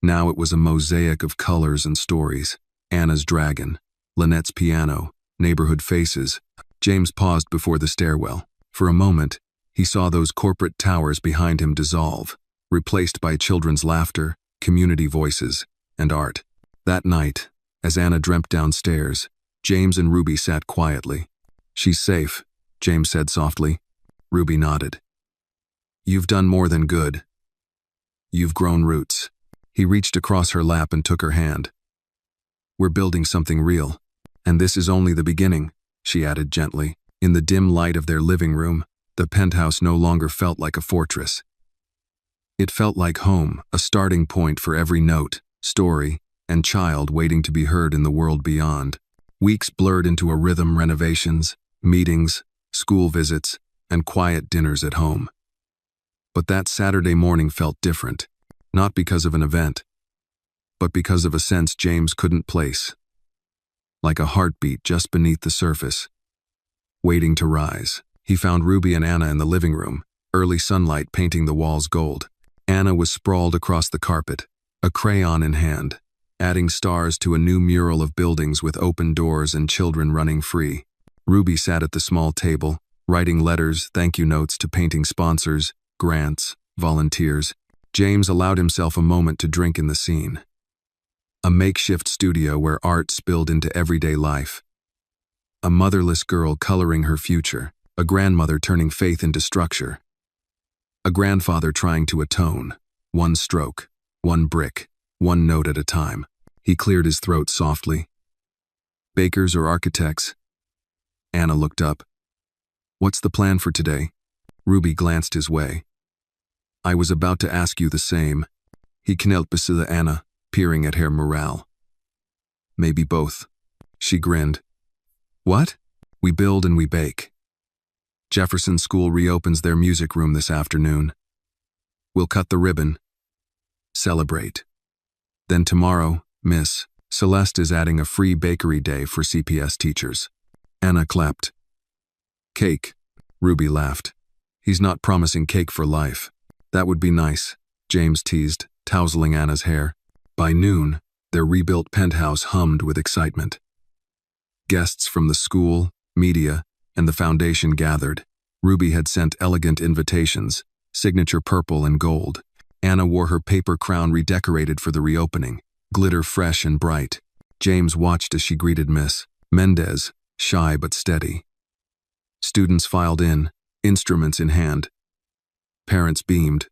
Now it was a mosaic of colors and stories. Anna's dragon, Lynette's piano, neighborhood faces. James paused before the stairwell. For a moment, he saw those corporate towers behind him dissolve, replaced by children's laughter, community voices, and art. That night, as Anna dreamt downstairs, James and Ruby sat quietly. "She's safe," James said softly. Ruby nodded. "You've done more than good. You've grown roots." He reached across her lap and took her hand. "We're building something real. And this is only the beginning," she added gently. In the dim light of their living room, the penthouse no longer felt like a fortress. It felt like home, a starting point for every note, story, and child waiting to be heard in the world beyond. Weeks blurred into a rhythm: renovations, meetings, school visits, and quiet dinners at home. But that Saturday morning felt different, not because of an event, but because of a sense James couldn't place. Like a heartbeat just beneath the surface, waiting to rise. He found Ruby and Anna in the living room, early sunlight painting the walls gold. Anna was sprawled across the carpet, a crayon in hand, adding stars to a new mural of buildings with open doors and children running free. Ruby sat at the small table, writing letters, thank you notes to painting sponsors, grants, volunteers. James allowed himself a moment to drink in the scene. A makeshift studio where art spilled into everyday life. A motherless girl coloring her future, a grandmother turning faith into structure. A grandfather trying to atone, one stroke, one brick, one note at a time. He cleared his throat softly. "Bakers or architects?" Anna looked up. "What's the plan for today?" Ruby glanced his way. "I was about to ask you the same." He knelt beside Anna, peering at her morale. "Maybe both." She grinned. "What?" "We build and we bake. Jefferson School reopens their music room this afternoon. We'll cut the ribbon. Celebrate. Then tomorrow, Miss Celeste is adding a free bakery day for CPS teachers." Anna clapped. "Cake," Ruby laughed. "He's not promising cake for life." "That would be nice," James teased, tousling Anna's hair. By noon, their rebuilt penthouse hummed with excitement. Guests from the school, media, and the foundation gathered. Ruby had sent elegant invitations, signature purple and gold. Anna wore her paper crown redecorated for the reopening, glitter fresh and bright. James watched as she greeted Miss Mendez, shy but steady. Students filed in, instruments in hand. Parents beamed.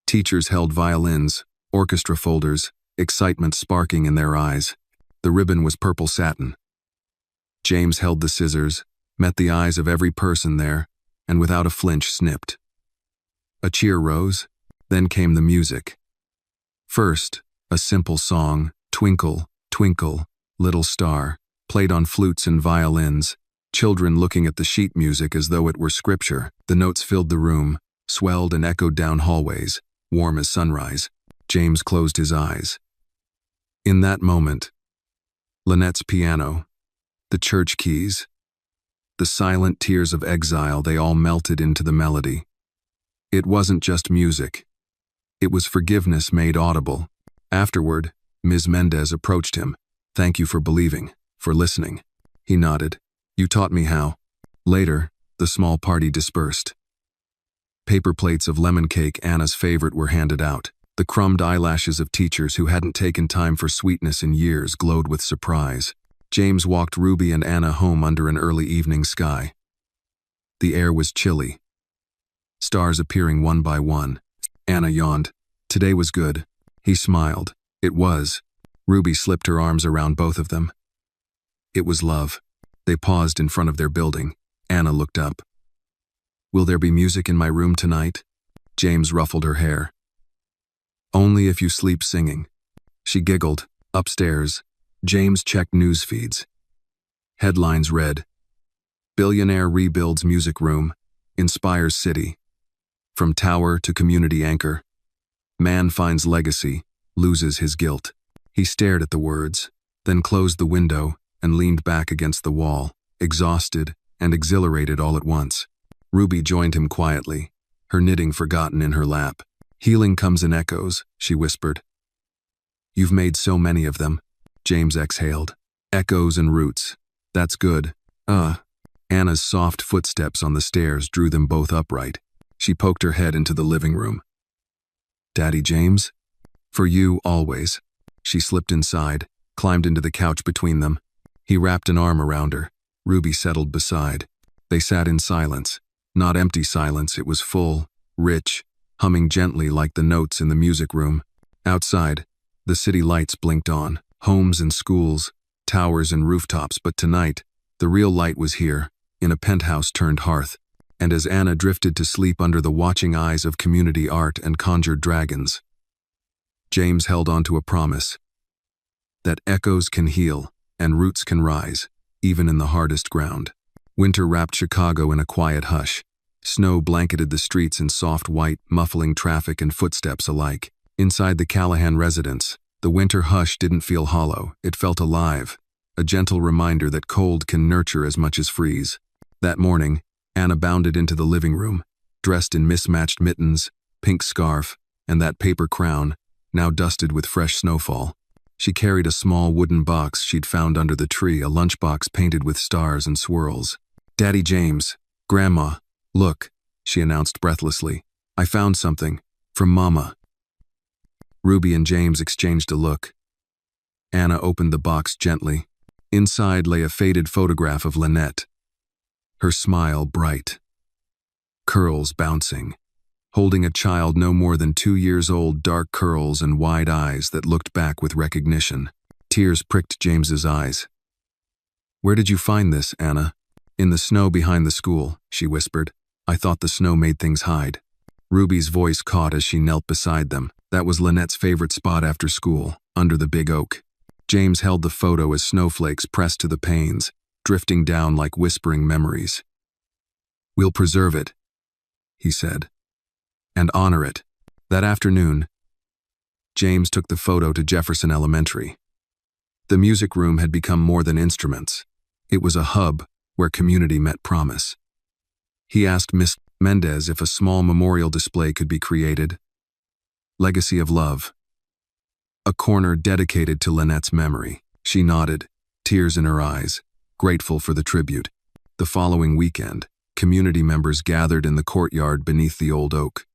Teachers held violins, orchestra folders, excitement sparking in their eyes. The ribbon was purple satin. James held the scissors, met the eyes of every person there, and without a flinch snipped. A cheer rose, then came the music. First, a simple song, Twinkle, Twinkle, Little Star, played on flutes and violins, children looking at the sheet music as though it were scripture. The notes filled the room, swelled and echoed down hallways, warm as sunrise. James closed his eyes. In that moment, Lynette's piano, the church keys, the silent tears of exile, they all melted into the melody. It wasn't just music. It was forgiveness made audible. Afterward, Ms. Mendez approached him. "Thank you for believing, for listening." He nodded. "You taught me how." Later, the small party dispersed. Paper plates of lemon cake, Anna's favorite, were handed out. The crumbed eyelashes of teachers who hadn't taken time for sweetness in years glowed with surprise. James walked Ruby and Anna home under an early evening sky. The air was chilly, stars appearing one by one. Anna yawned. Today was good. He smiled. It was. Ruby slipped her arms around both of them. It was love. They paused in front of their building. Anna looked up. "Will there be music in my room tonight?" James ruffled her hair. "Only if you sleep singing." She giggled. Upstairs, James checked news feeds. Headlines read, "Billionaire rebuilds music room, inspires city. From tower to community anchor. Man finds legacy, loses his guilt." He stared at the words, then closed the window and leaned back against the wall, exhausted and exhilarated all at once. Ruby joined him quietly, her knitting forgotten in her lap. "Healing comes in echoes," she whispered. "You've made so many of them," James exhaled. "Echoes and roots. That's good." Anna's soft footsteps on the stairs drew them both upright. She poked her head into the living room. "Daddy James?" "For you, always." She slipped inside, climbed into the couch between them. He wrapped an arm around her. Ruby settled beside. They sat in silence. Not empty silence, it was full, rich, humming gently like the notes in the music room. Outside, the city lights blinked on, homes and schools, towers and rooftops, but tonight, the real light was here, in a penthouse turned hearth. And as Anna drifted to sleep under the watching eyes of community art and conjured dragons, James held on to a promise. That echoes can heal, and roots can rise, even in the hardest ground. Winter wrapped Chicago in a quiet hush. Snow blanketed the streets in soft white, muffling traffic and footsteps alike. Inside the Callahan residence, the winter hush didn't feel hollow, it felt alive, a gentle reminder that cold can nurture as much as freeze. That morning, Anna bounded into the living room, dressed in mismatched mittens, pink scarf, and that paper crown, now dusted with fresh snowfall. She carried a small wooden box she'd found under the tree, a lunchbox painted with stars and swirls. "Daddy James, Grandma, look," she announced breathlessly. "I found something. From Mama." Ruby and James exchanged a look. Anna opened the box gently. Inside lay a faded photograph of Lynette. Her smile bright, curls bouncing, holding a child no more than 2 years old, dark curls and wide eyes that looked back with recognition. Tears pricked James's eyes. "Where did you find this, Anna?" "In the snow behind the school," she whispered. "I thought the snow made things hide." Ruby's voice caught as she knelt beside them. That was Lynette's favorite spot after school, under the big oak. James held the photo as snowflakes pressed to the panes, drifting down like whispering memories. "We'll preserve it," he said, "and honor it." That afternoon, James took the photo to Jefferson Elementary. The music room had become more than instruments. It was a hub where community met promise. He asked Miss Mendez if a small memorial display could be created. Legacy of Love. A corner dedicated to Lynette's memory. She nodded, tears in her eyes, grateful for the tribute. The following weekend, community members gathered in the courtyard beneath the old oak.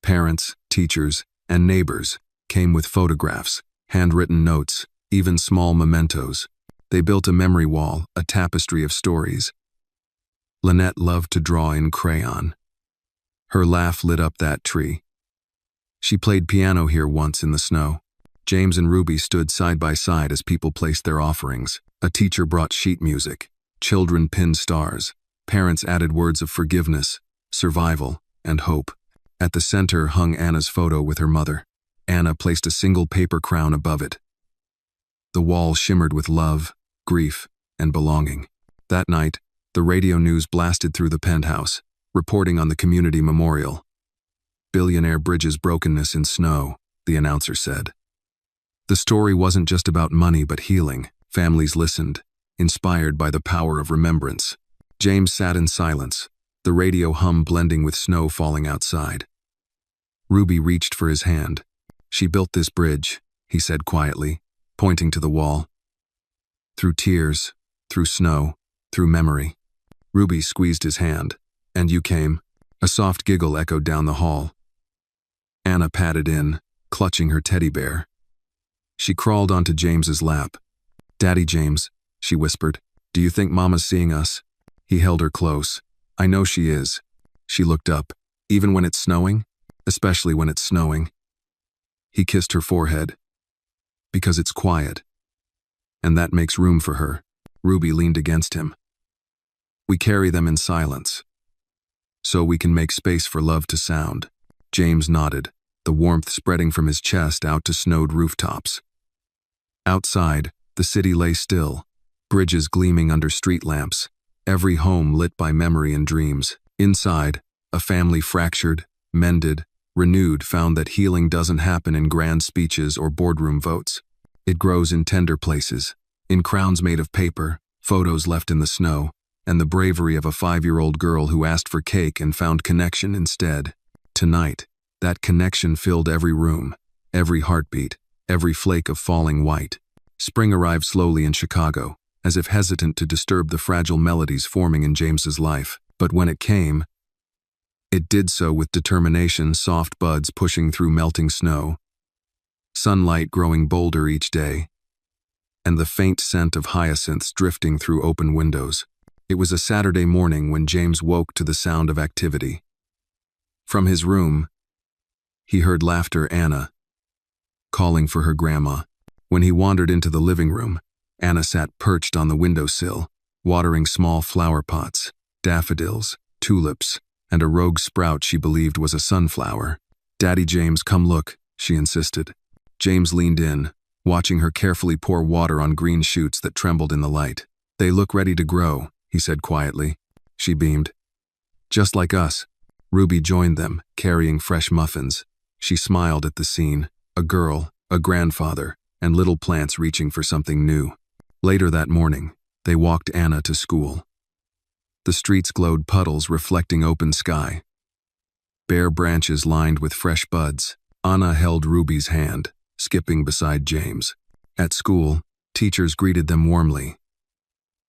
Parents, teachers, and neighbors came with photographs, handwritten notes, even small mementos. They built a memory wall, a tapestry of stories. Lynette loved to draw in crayon. Her laugh lit up that tree. She played piano here once in the snow. James and Ruby stood side by side as people placed their offerings. A teacher brought sheet music. Children pinned stars. Parents added words of forgiveness, survival, and hope. At the center hung Anna's photo with her mother. Anna placed a single paper crown above it. The wall shimmered with love, grief, and belonging. That night, the radio news blasted through the penthouse, reporting on the community memorial. Billionaire bridges brokenness in snow, the announcer said. The story wasn't just about money but healing. Families listened, inspired by the power of remembrance. James sat in silence, the radio hum blending with snow falling outside. Ruby reached for his hand. She built this bridge, he said quietly, pointing to the wall. Through tears, through snow, through memory. Ruby squeezed his hand. And you came. A soft giggle echoed down the hall. Anna padded in, clutching her teddy bear. She crawled onto James's lap. "Daddy James," she whispered, "do you think Mama's seeing us?" He held her close. "I know she is." She looked up. "Even when it's snowing? Especially when it's snowing." He kissed her forehead. "Because it's quiet. And that makes room for her." Ruby leaned against him. "We carry them in silence, so we can make space for love to sound." James nodded, the warmth spreading from his chest out to snowed rooftops. Outside, the city lay still, bridges gleaming under street lamps, every home lit by memory and dreams. Inside, a family fractured, mended, renewed found that healing doesn't happen in grand speeches or boardroom votes. It grows in tender places, in crowns made of paper, photos left in the snow, and the bravery of a 5-year-old girl who asked for cake and found connection instead. Tonight, that connection filled every room, every heartbeat, every flake of falling white. Spring arrived slowly in Chicago, as if hesitant to disturb the fragile melodies forming in James's life. But when it came, it did so with determination, soft buds pushing through melting snow, sunlight growing bolder each day, and the faint scent of hyacinths drifting through open windows. It was a Saturday morning when James woke to the sound of activity. From his room, he heard laughter. Anna calling for her grandma. When he wandered into the living room, Anna sat perched on the windowsill, watering small flower pots, daffodils, tulips, and a rogue sprout she believed was a sunflower. "Daddy James, come look," she insisted. James leaned in, watching her carefully pour water on green shoots that trembled in the light. "They look ready to grow," he said quietly. She beamed. "Just like us." Ruby joined them, carrying fresh muffins. She smiled at the scene, a girl, a grandfather, and little plants reaching for something new. Later that morning, they walked Anna to school. The streets glowed puddles reflecting open sky. Bare branches lined with fresh buds. Anna held Ruby's hand, skipping beside James. At school, teachers greeted them warmly.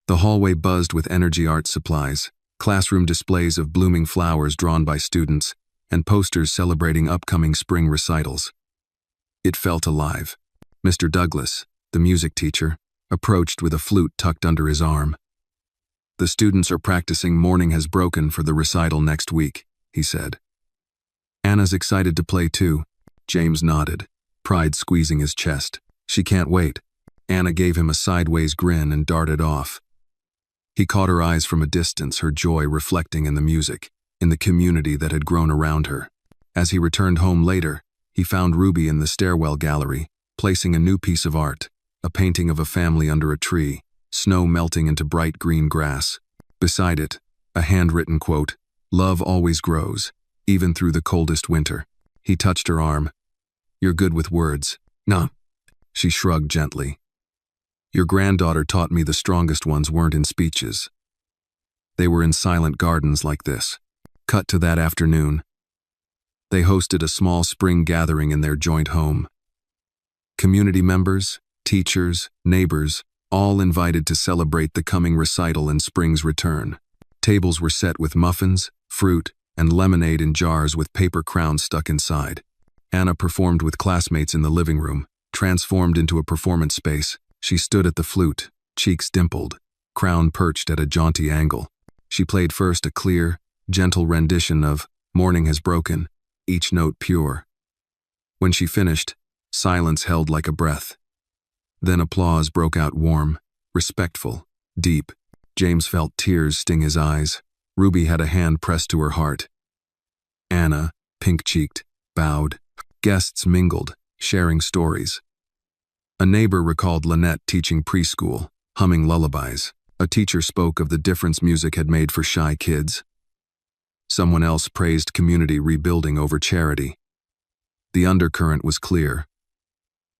The hallway buzzed with energy art supplies, classroom displays of blooming flowers drawn by students, and posters celebrating upcoming spring recitals. It felt alive. Mr. Douglas, the music teacher, approached with a flute tucked under his arm. "The students are practicing Morning Has Broken for the recital next week," he said. "Anna's excited to play too." James nodded, pride squeezing his chest. "She can't wait." Anna gave him a sideways grin and darted off. He caught her eyes from a distance, her joy reflecting in the music, in the community that had grown around her. As he returned home later, he found Ruby in the stairwell gallery, placing a new piece of art, a painting of a family under a tree, snow melting into bright green grass. Beside it, a handwritten quote, "Love always grows, even through the coldest winter." He touched her arm. "You're good with words." "Nah." She shrugged gently. "Your granddaughter taught me the strongest ones weren't in speeches. They were in silent gardens like this." Cut to that afternoon. They hosted a small spring gathering in their joint home. Community members, teachers, neighbors, all invited to celebrate the coming recital and spring's return. Tables were set with muffins, fruit, and lemonade in jars with paper crowns stuck inside. Anna performed with classmates in the living room, transformed into a performance space. She stood at the flute, cheeks dimpled, crown perched at a jaunty angle. She played first a clear, gentle rendition of "Morning Has Broken," each note pure. When she finished, silence held like a breath. Then applause broke out warm, respectful, deep. James felt tears sting his eyes. Ruby had a hand pressed to her heart. Anna, pink-cheeked, bowed. Guests mingled, sharing stories. A neighbor recalled Lynette teaching preschool, humming lullabies. A teacher spoke of the difference music had made for shy kids. Someone else praised community rebuilding over charity. The undercurrent was clear.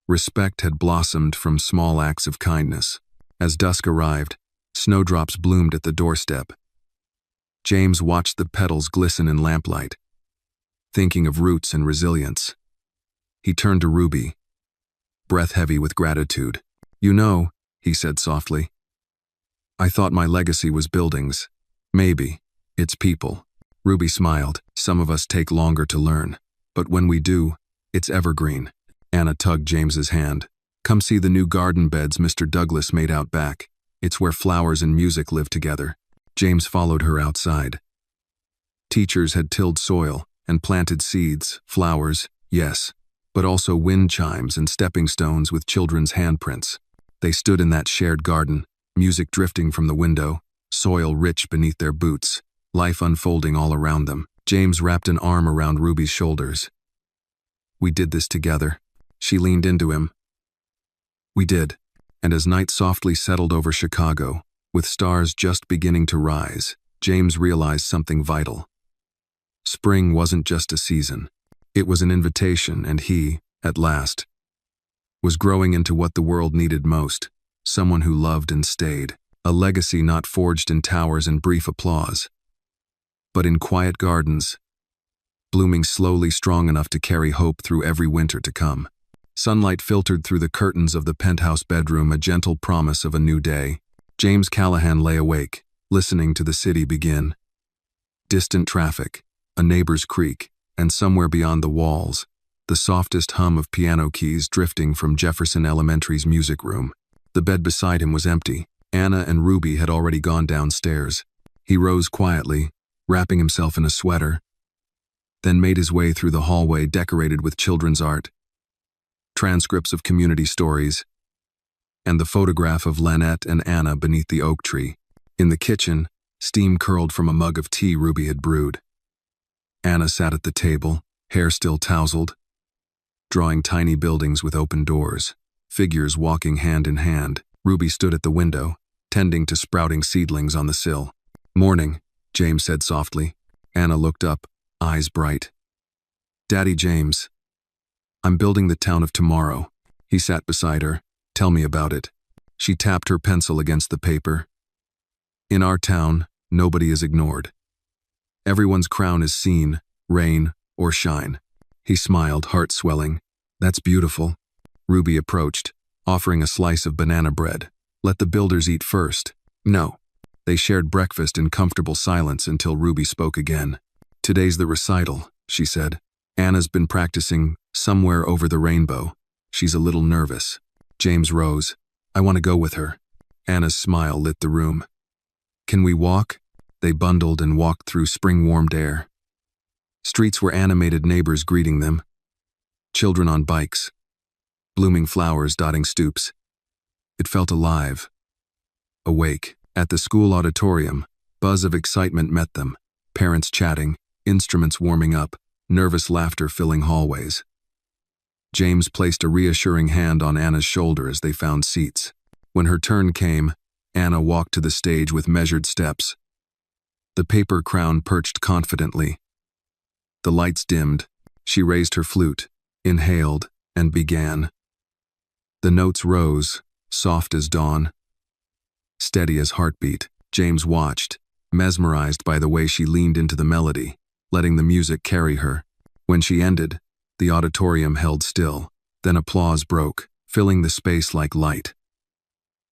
Respect had blossomed from small acts of kindness. As dusk arrived, snowdrops bloomed at the doorstep. James watched the petals glisten in lamplight, thinking of roots and resilience. He turned to Ruby, breath heavy with gratitude. "You know," he said softly, "I thought my legacy was buildings. Maybe it's people." Ruby smiled. "Some of us take longer to learn, but when we do, it's evergreen." Anna tugged James's hand. "Come see the new garden beds Mr. Douglas made out back. It's where flowers and music live together." James followed her outside. Teachers had tilled soil and planted seeds, flowers, yes, but also wind chimes and stepping stones with children's handprints. They stood in that shared garden, music drifting from the window, soil rich beneath their boots, life unfolding all around them. James wrapped an arm around Ruby's shoulders. "We did this together." She leaned into him. "We did." And as night softly settled over Chicago, with stars just beginning to rise, James realized something vital. Spring wasn't just a season. It was an invitation, and he, at last, was growing into what the world needed most, someone who loved and stayed, a legacy not forged in towers and brief applause, but in quiet gardens, blooming slowly strong enough to carry hope through every winter to come. Sunlight filtered through the curtains of the penthouse bedroom, a gentle promise of a new day. James Callahan lay awake, listening to the city begin. Distant traffic, a neighbor's creak, and somewhere beyond the walls, the softest hum of piano keys drifting from Jefferson Elementary's music room. The bed beside him was empty. Anna and Ruby had already gone downstairs. He rose quietly, wrapping himself in a sweater, then made his way through the hallway decorated with children's art, transcripts of community stories, and the photograph of Lynette and Anna beneath the oak tree. In the kitchen, steam curled from a mug of tea Ruby had brewed. Anna sat at the table, hair still tousled, drawing tiny buildings with open doors, figures walking hand in hand. Ruby stood at the window, tending to sprouting seedlings on the sill. "Morning," James said softly. Anna looked up, eyes bright. "Daddy James, I'm building the town of tomorrow." He sat beside her. "Tell me about it." She tapped her pencil against the paper. "In our town, nobody is ignored. Everyone's crown is seen, rain or shine." He smiled, heart swelling. "That's beautiful." Ruby approached, offering a slice of banana bread. "Let the builders eat first." "No." They shared breakfast in comfortable silence until Ruby spoke again. "Today's the recital," she said. "Anna's been practicing Somewhere Over the Rainbow. She's a little nervous." James rose. "I want to go with her." Anna's smile lit the room. "Can we walk?" They bundled and walked through spring-warmed air. Streets were animated, neighbors greeting them. Children on bikes. Blooming flowers dotting stoops. It felt alive. Awake. At the school auditorium, buzz of excitement met them. Parents chatting, instruments warming up, nervous laughter filling hallways. James placed a reassuring hand on Anna's shoulder as they found seats. When her turn came, Anna walked to the stage with measured steps. The paper crown perched confidently. The lights dimmed. She raised her flute, inhaled, and began. The notes rose, soft as dawn, steady as heartbeat. James watched, mesmerized by the way she leaned into the melody, letting the music carry her. When she ended, the auditorium held still. Then applause broke, filling the space like light.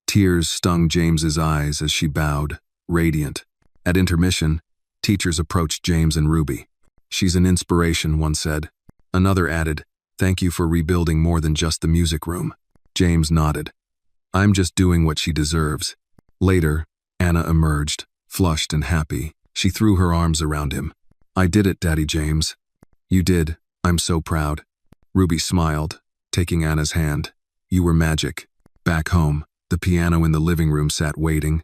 Tears stung James's eyes as she bowed, radiant. At intermission, teachers approached James and Ruby. "She's an inspiration," one said. Another added, Thank you for rebuilding more than just the music room. James nodded. I'm just doing what she deserves. Later, Anna emerged, flushed and happy. She threw her arms around him. I did it, Daddy James. You did. I'm so proud. Ruby smiled, taking Anna's hand. You were magic. Back home, the piano in the living room sat waiting.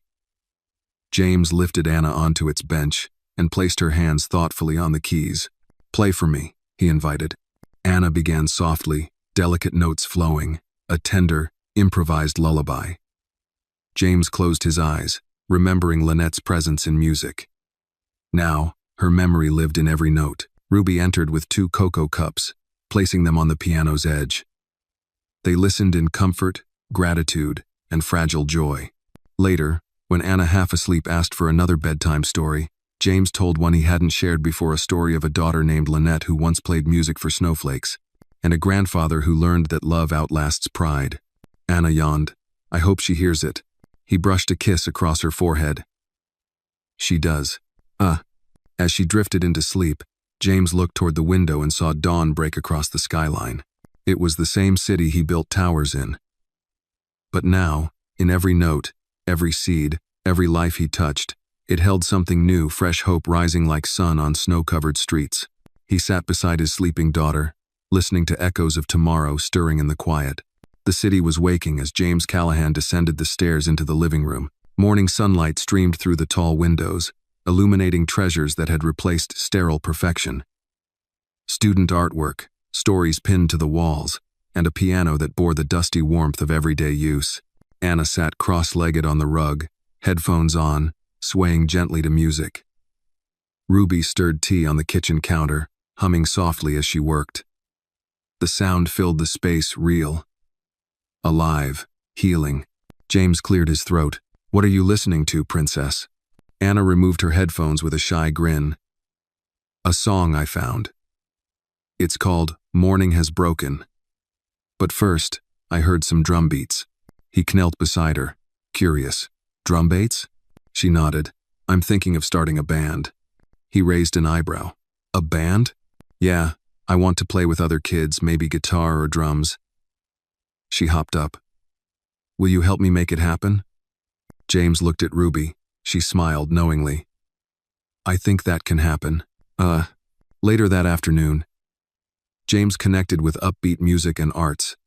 James lifted Anna onto its bench and placed her hands thoughtfully on the keys. Play for me, he invited. Anna began softly, delicate notes flowing, a tender, improvised lullaby. James closed his eyes, remembering Lynette's presence in music. Now, her memory lived in every note. Ruby entered with 2 cocoa cups, placing them on the piano's edge. They listened in comfort, gratitude, and fragile joy. Later, when Anna half asleep asked for another bedtime story, James told one he hadn't shared before, a story of a daughter named Lynette who once played music for snowflakes, and a grandfather who learned that love outlasts pride. Anna yawned. I hope she hears it. He brushed a kiss across her forehead. She does. As she drifted into sleep, James looked toward the window and saw dawn break across the skyline. It was the same city he built towers in. But now, in every note, every seed, every life he touched, it held something new, fresh hope rising like sun on snow-covered streets. He sat beside his sleeping daughter, listening to echoes of tomorrow stirring in the quiet. The city was waking as James Callahan descended the stairs into the living room. Morning sunlight streamed through the tall windows, illuminating treasures that had replaced sterile perfection. Student artwork, stories pinned to the walls, and a piano that bore the dusty warmth of everyday use. Anna sat cross-legged on the rug, headphones on, swaying gently to music. Ruby stirred tea on the kitchen counter, humming softly as she worked. The sound filled the space, real, alive, healing. James cleared his throat. What are you listening to, Princess? Anna removed her headphones with a shy grin. A song I found. It's called Morning Has Broken. But first, I heard some drum beats. He knelt beside her, curious. Drum beats? She nodded. I'm thinking of starting a band. He raised an eyebrow. A band? Yeah, I want to play with other kids, maybe guitar or drums. She hopped up. Will you help me make it happen? James looked at Ruby. She smiled knowingly. I think that can happen. Later that afternoon, James connected with Upbeat Music and Arts,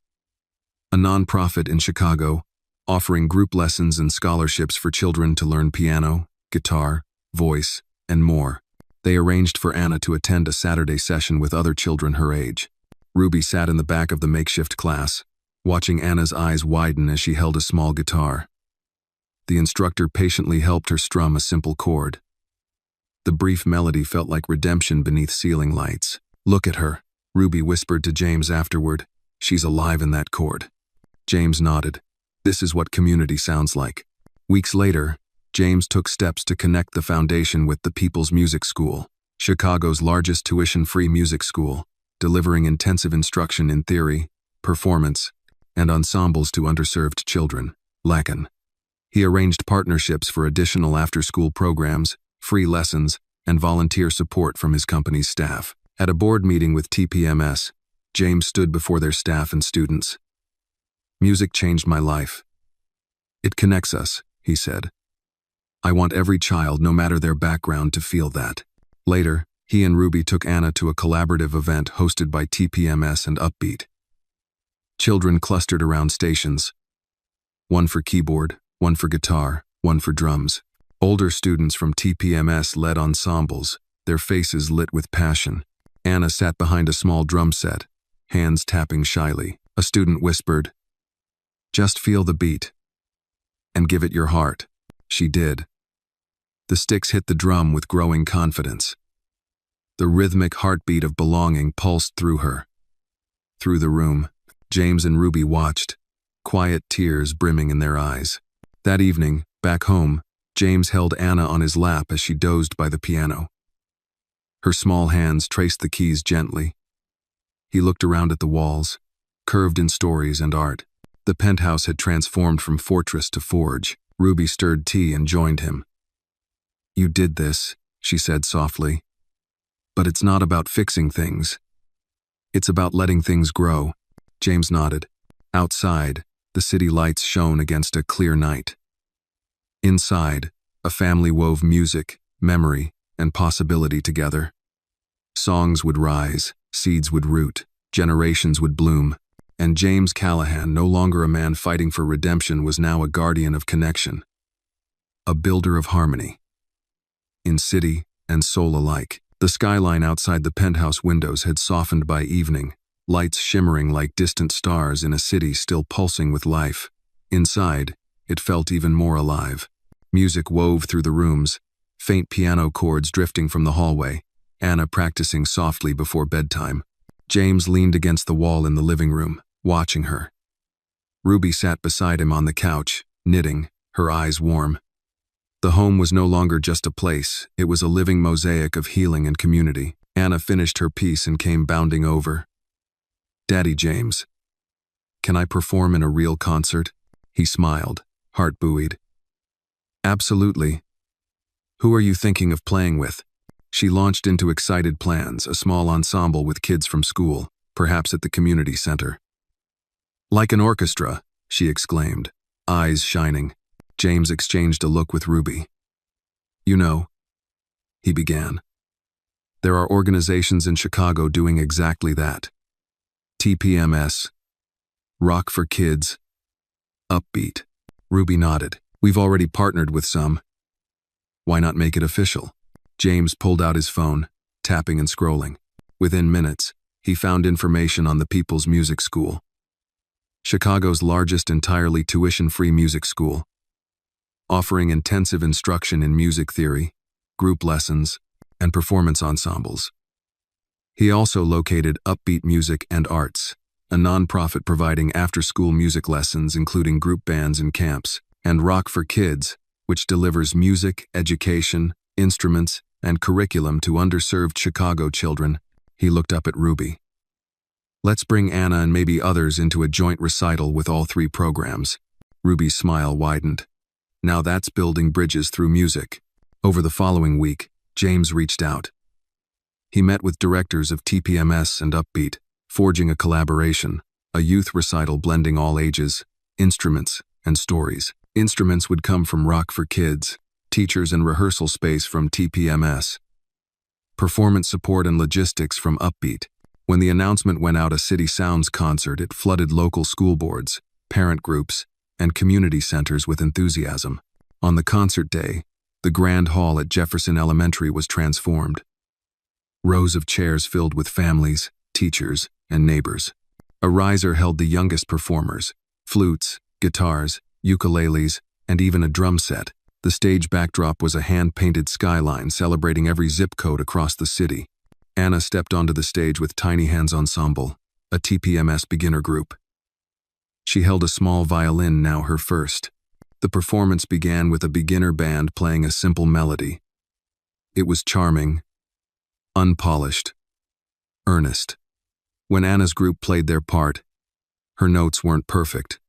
a nonprofit in Chicago, offering group lessons and scholarships for children to learn piano, guitar, voice, and more. They arranged for Anna to attend a Saturday session with other children her age. Ruby sat in the back of the makeshift class, watching Anna's eyes widen as she held a small guitar. The instructor patiently helped her strum a simple chord. The brief melody felt like redemption beneath ceiling lights. Look at her, Ruby whispered to James afterward. She's alive in that chord. James nodded. This is what community sounds like. Weeks later, James took steps to connect the foundation with the People's Music School, Chicago's largest tuition-free music school, delivering intensive instruction in theory, performance, and ensembles to underserved children. Lacan. He arranged partnerships for additional after-school programs, free lessons, and volunteer support from his company's staff. At a board meeting with TPMS, James stood before their staff and students. Music changed my life. It connects us, he said. I want every child, no matter their background, to feel that. Later, he and Ruby took Anna to a collaborative event hosted by TPMS and Upbeat. Children clustered around stations. One for keyboard, one for guitar, one for drums. Older students from TPMS led ensembles, their faces lit with passion. Anna sat behind a small drum set, hands tapping shyly. A student whispered, "Just feel the beat. And give it your heart." She did. The sticks hit the drum with growing confidence. The rhythmic heartbeat of belonging pulsed through her. Through the room, James and Ruby watched, quiet tears brimming in their eyes. That evening, back home, James held Anna on his lap as she dozed by the piano. Her small hands traced the keys gently. He looked around at the walls, curved in stories and art. The penthouse had transformed from fortress to forge. Ruby stirred tea and joined him. You did this, she said softly. But it's not about fixing things. It's about letting things grow. James nodded. Outside, the city lights shone against a clear night. Inside, a family wove music, memory, and possibility together. Songs would rise, seeds would root, generations would bloom, and James Callahan, no longer a man fighting for redemption, was now a guardian of connection. A builder of harmony. In city and soul alike, the skyline outside the penthouse windows had softened by evening, lights shimmering like distant stars in a city still pulsing with life. Inside, it felt even more alive. Music wove through the rooms, faint piano chords drifting from the hallway, Anna practicing softly before bedtime. James leaned against the wall in the living room, watching her. Ruby sat beside him on the couch, knitting, her eyes warm. The home was no longer just a place, it was a living mosaic of healing and community. Anna finished her piece and came bounding over. "Daddy James, can I perform in a real concert?" He smiled, heart buoyed. "Absolutely. Who are you thinking of playing with?" She launched into excited plans, a small ensemble with kids from school, perhaps at the community center. "Like an orchestra," she exclaimed, eyes shining. James exchanged a look with Ruby. "You know," he began, "there are organizations in Chicago doing exactly that. TPMS, Rock for Kids, Upbeat." Ruby nodded. "We've already partnered with some. Why not make it official?" James pulled out his phone, tapping and scrolling. Within minutes, he found information on the People's Music School. Chicago's largest entirely tuition-free music school, offering intensive instruction in music theory, group lessons, and performance ensembles. He also located Upbeat Music and Arts, a nonprofit providing after-school music lessons including group bands and camps, and Rock for Kids, which delivers music, education, instruments, and curriculum to underserved Chicago children. He looked up at Ruby. "Let's bring Anna and maybe others into a joint recital with all three programs." Ruby's smile widened. "Now that's building bridges through music." Over the following week, James reached out. He met with directors of TPMS and Upbeat, forging a collaboration, a youth recital blending all ages, instruments, and stories. Instruments would come from Rock for Kids, teachers and rehearsal space from TPMS, performance support and logistics from Upbeat. When the announcement went out, a City Sounds concert, it flooded local school boards, parent groups, and community centers with enthusiasm. On the concert day, the grand hall at Jefferson Elementary was transformed. Rows of chairs filled with families, teachers, and neighbors. A riser held the youngest performers, flutes, guitars, ukuleles, and even a drum set. The stage backdrop was a hand-painted skyline celebrating every zip code across the city. Anna stepped onto the stage with Tiny Hands Ensemble, a TPMS beginner group. She held a small violin, now her first. The performance began with a beginner band playing a simple melody. It was charming, unpolished, earnest. When Anna's group played their part, her notes weren't perfect,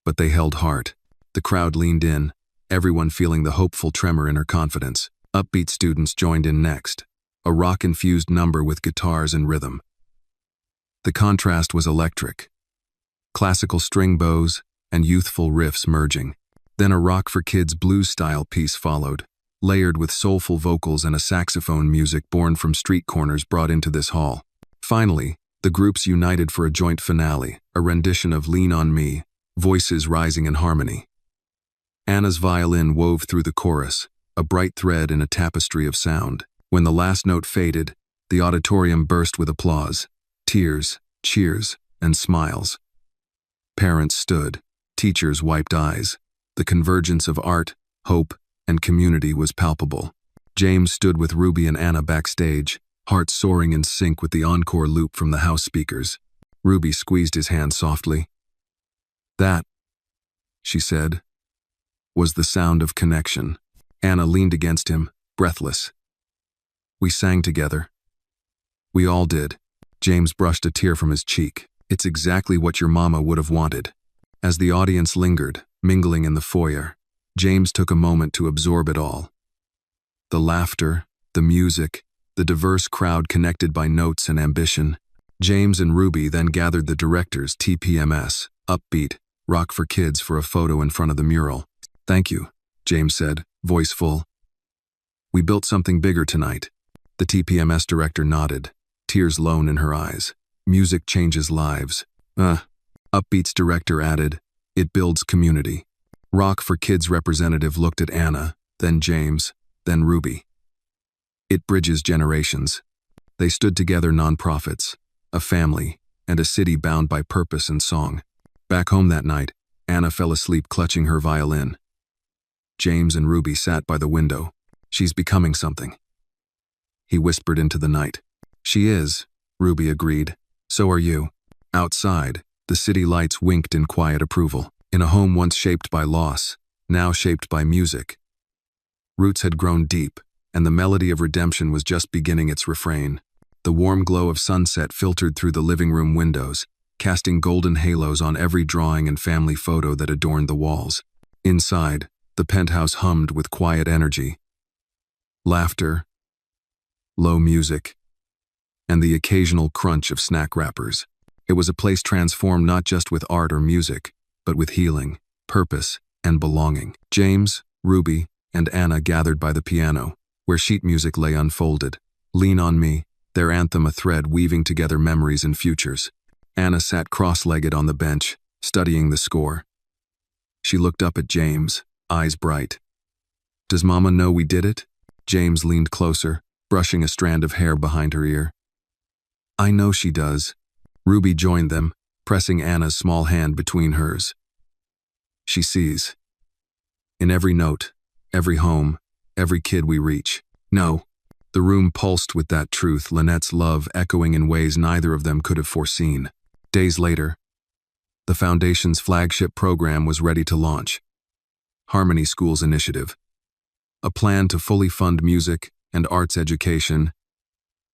but they held heart. The crowd leaned in, everyone feeling the hopeful tremor in her confidence. Upbeat students joined in next, a rock-infused number with guitars and rhythm. The contrast was electric. Classical string bows and youthful riffs merging. Then a Rock for Kids blues-style piece followed, layered with soulful vocals and a saxophone music born from street corners brought into this hall. Finally, the groups united for a joint finale, a rendition of Lean on Me, voices rising in harmony. Anna's violin wove through the chorus, a bright thread in a tapestry of sound. When the last note faded, the auditorium burst with applause, tears, cheers, and smiles. Parents stood, teachers wiped eyes. The convergence of art, hope, and community was palpable. James stood with Ruby and Anna backstage, heart soaring in sync with the encore loop from the house speakers. Ruby squeezed his hand softly. "That," she said, "was the sound of connection." Anna leaned against him, breathless. "We sang together." "We all did." James brushed a tear from his cheek. "It's exactly what your mama would have wanted." As the audience lingered, mingling in the foyer, James took a moment to absorb it all. The laughter, the music, the diverse crowd connected by notes and ambition. James and Ruby then gathered the director's TPMS, upbeat, rock for kids for a photo in front of the mural. "Thank you," James said, voice full. "We built something bigger tonight." The TPMS director nodded, tears lone in her eyes. "Music changes lives." Upbeat's director added, "It builds community." Rock for Kids representative looked at Anna, then James, then Ruby. "It bridges generations." They stood together, nonprofits, a family, and a city bound by purpose and song. Back home that night, Anna fell asleep clutching her violin. James and Ruby sat by the window. "She's becoming something," he whispered into the night. "She is," Ruby agreed. "So are you." Outside, the city lights winked in quiet approval. In a home once shaped by loss, now shaped by music. Roots had grown deep, and the melody of redemption was just beginning its refrain. The warm glow of sunset filtered through the living room windows, casting golden halos on every drawing and family photo that adorned the walls. Inside, the penthouse hummed with quiet energy. Laughter, low music, and the occasional crunch of snack wrappers. It was a place transformed not just with art or music, but with healing, purpose, and belonging. James, Ruby, and Anna gathered by the piano, where sheet music lay unfolded. "Lean on Me," their anthem a thread weaving together memories and futures. Anna sat cross-legged on the bench, studying the score. She looked up at James, eyes bright. "Does Mama know we did it?" James leaned closer, brushing a strand of hair behind her ear. "I know she does." Ruby joined them, pressing Anna's small hand between hers. "She sees. In every note, every home, every kid we reach." "No." The room pulsed with that truth, Lynette's love echoing in ways neither of them could have foreseen. Days later, the Foundation's flagship program was ready to launch. Harmony School's initiative. A plan to fully fund music and arts education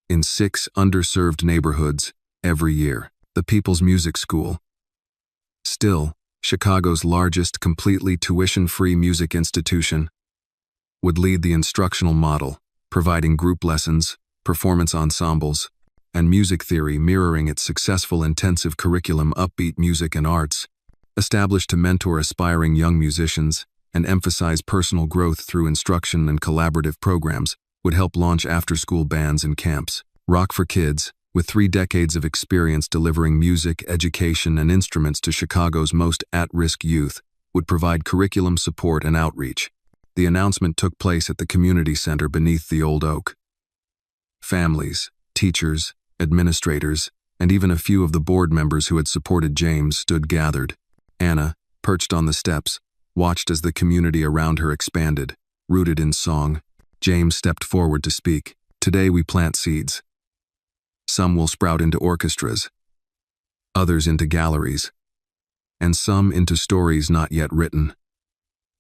in 6 underserved neighborhoods every year. The People's Music School. Still, Chicago's largest completely tuition-free music institution, would lead the instructional model, providing group lessons, performance ensembles, and music theory mirroring its successful intensive curriculum. Upbeat Music and Arts, established to mentor aspiring young musicians and emphasize personal growth through instruction and collaborative programs, would help launch after-school bands and camps. Rock for Kids, with 3 decades of experience delivering music, education, and instruments to Chicago's most at-risk youth, would provide curriculum support and outreach. The announcement took place at the community center beneath the old oak. Families, teachers, administrators, and even a few of the board members who had supported James stood gathered. Anna, perched on the steps, watched as the community around her expanded, rooted in song. James stepped forward to speak. "Today we plant seeds. Some will sprout into orchestras, others into galleries, and some into stories not yet written.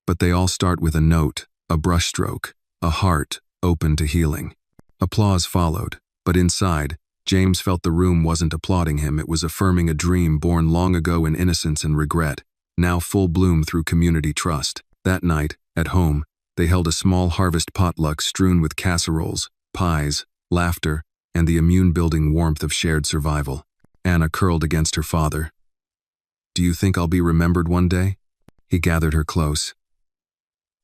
But they all start with a note, a brushstroke, a heart open to healing." Applause followed, but inside, James felt the room wasn't applauding him, it was affirming a dream born long ago in innocence and regret, now full bloom through community trust. That night, at home, they held a small harvest potluck strewn with casseroles, pies, laughter, and the immune-building warmth of shared survival. Anna curled against her father. "Do you think I'll be remembered one day?" He gathered her close.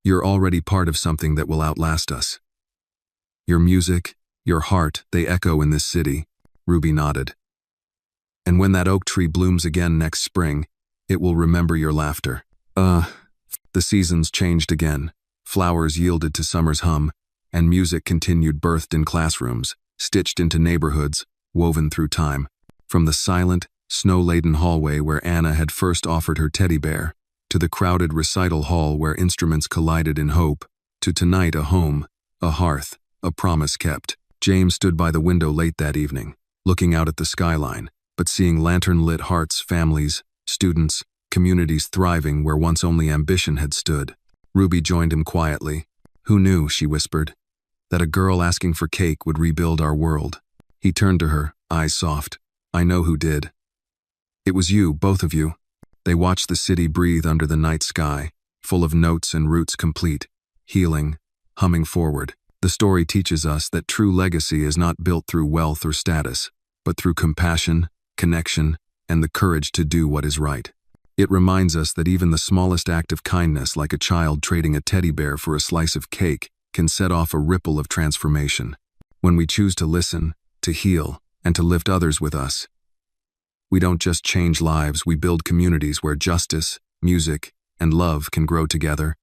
"You're already part of something that will outlast us. Your music, your heart, they echo in this city." Ruby nodded. "And when that oak tree blooms again next spring, it will remember your laughter." The seasons changed again. Flowers yielded to summer's hum, and music continued, birthed in classrooms, stitched into neighborhoods, woven through time. From the silent, snow-laden hallway where Anna had first offered her teddy bear, to the crowded recital hall where instruments collided in hope, to tonight a home, a hearth, a promise kept. James stood by the window late that evening, looking out at the skyline, but seeing lantern-lit hearts, families, students, communities thriving where once only ambition had stood. Ruby joined him quietly. "Who knew," she whispered, "that a girl asking for cake would rebuild our world?" He turned to her, eyes soft. "I know who did. It was you, both of you." They watched the city breathe under the night sky, full of notes and roots complete, healing, humming forward. The story teaches us that true legacy is not built through wealth or status, but through compassion, connection, and the courage to do what is right. It reminds us that even the smallest act of kindness, like a child trading a teddy bear for a slice of cake, can set off a ripple of transformation. When we choose to listen, to heal, and to lift others with us, we don't just change lives, we build communities where justice, music, and love can grow together.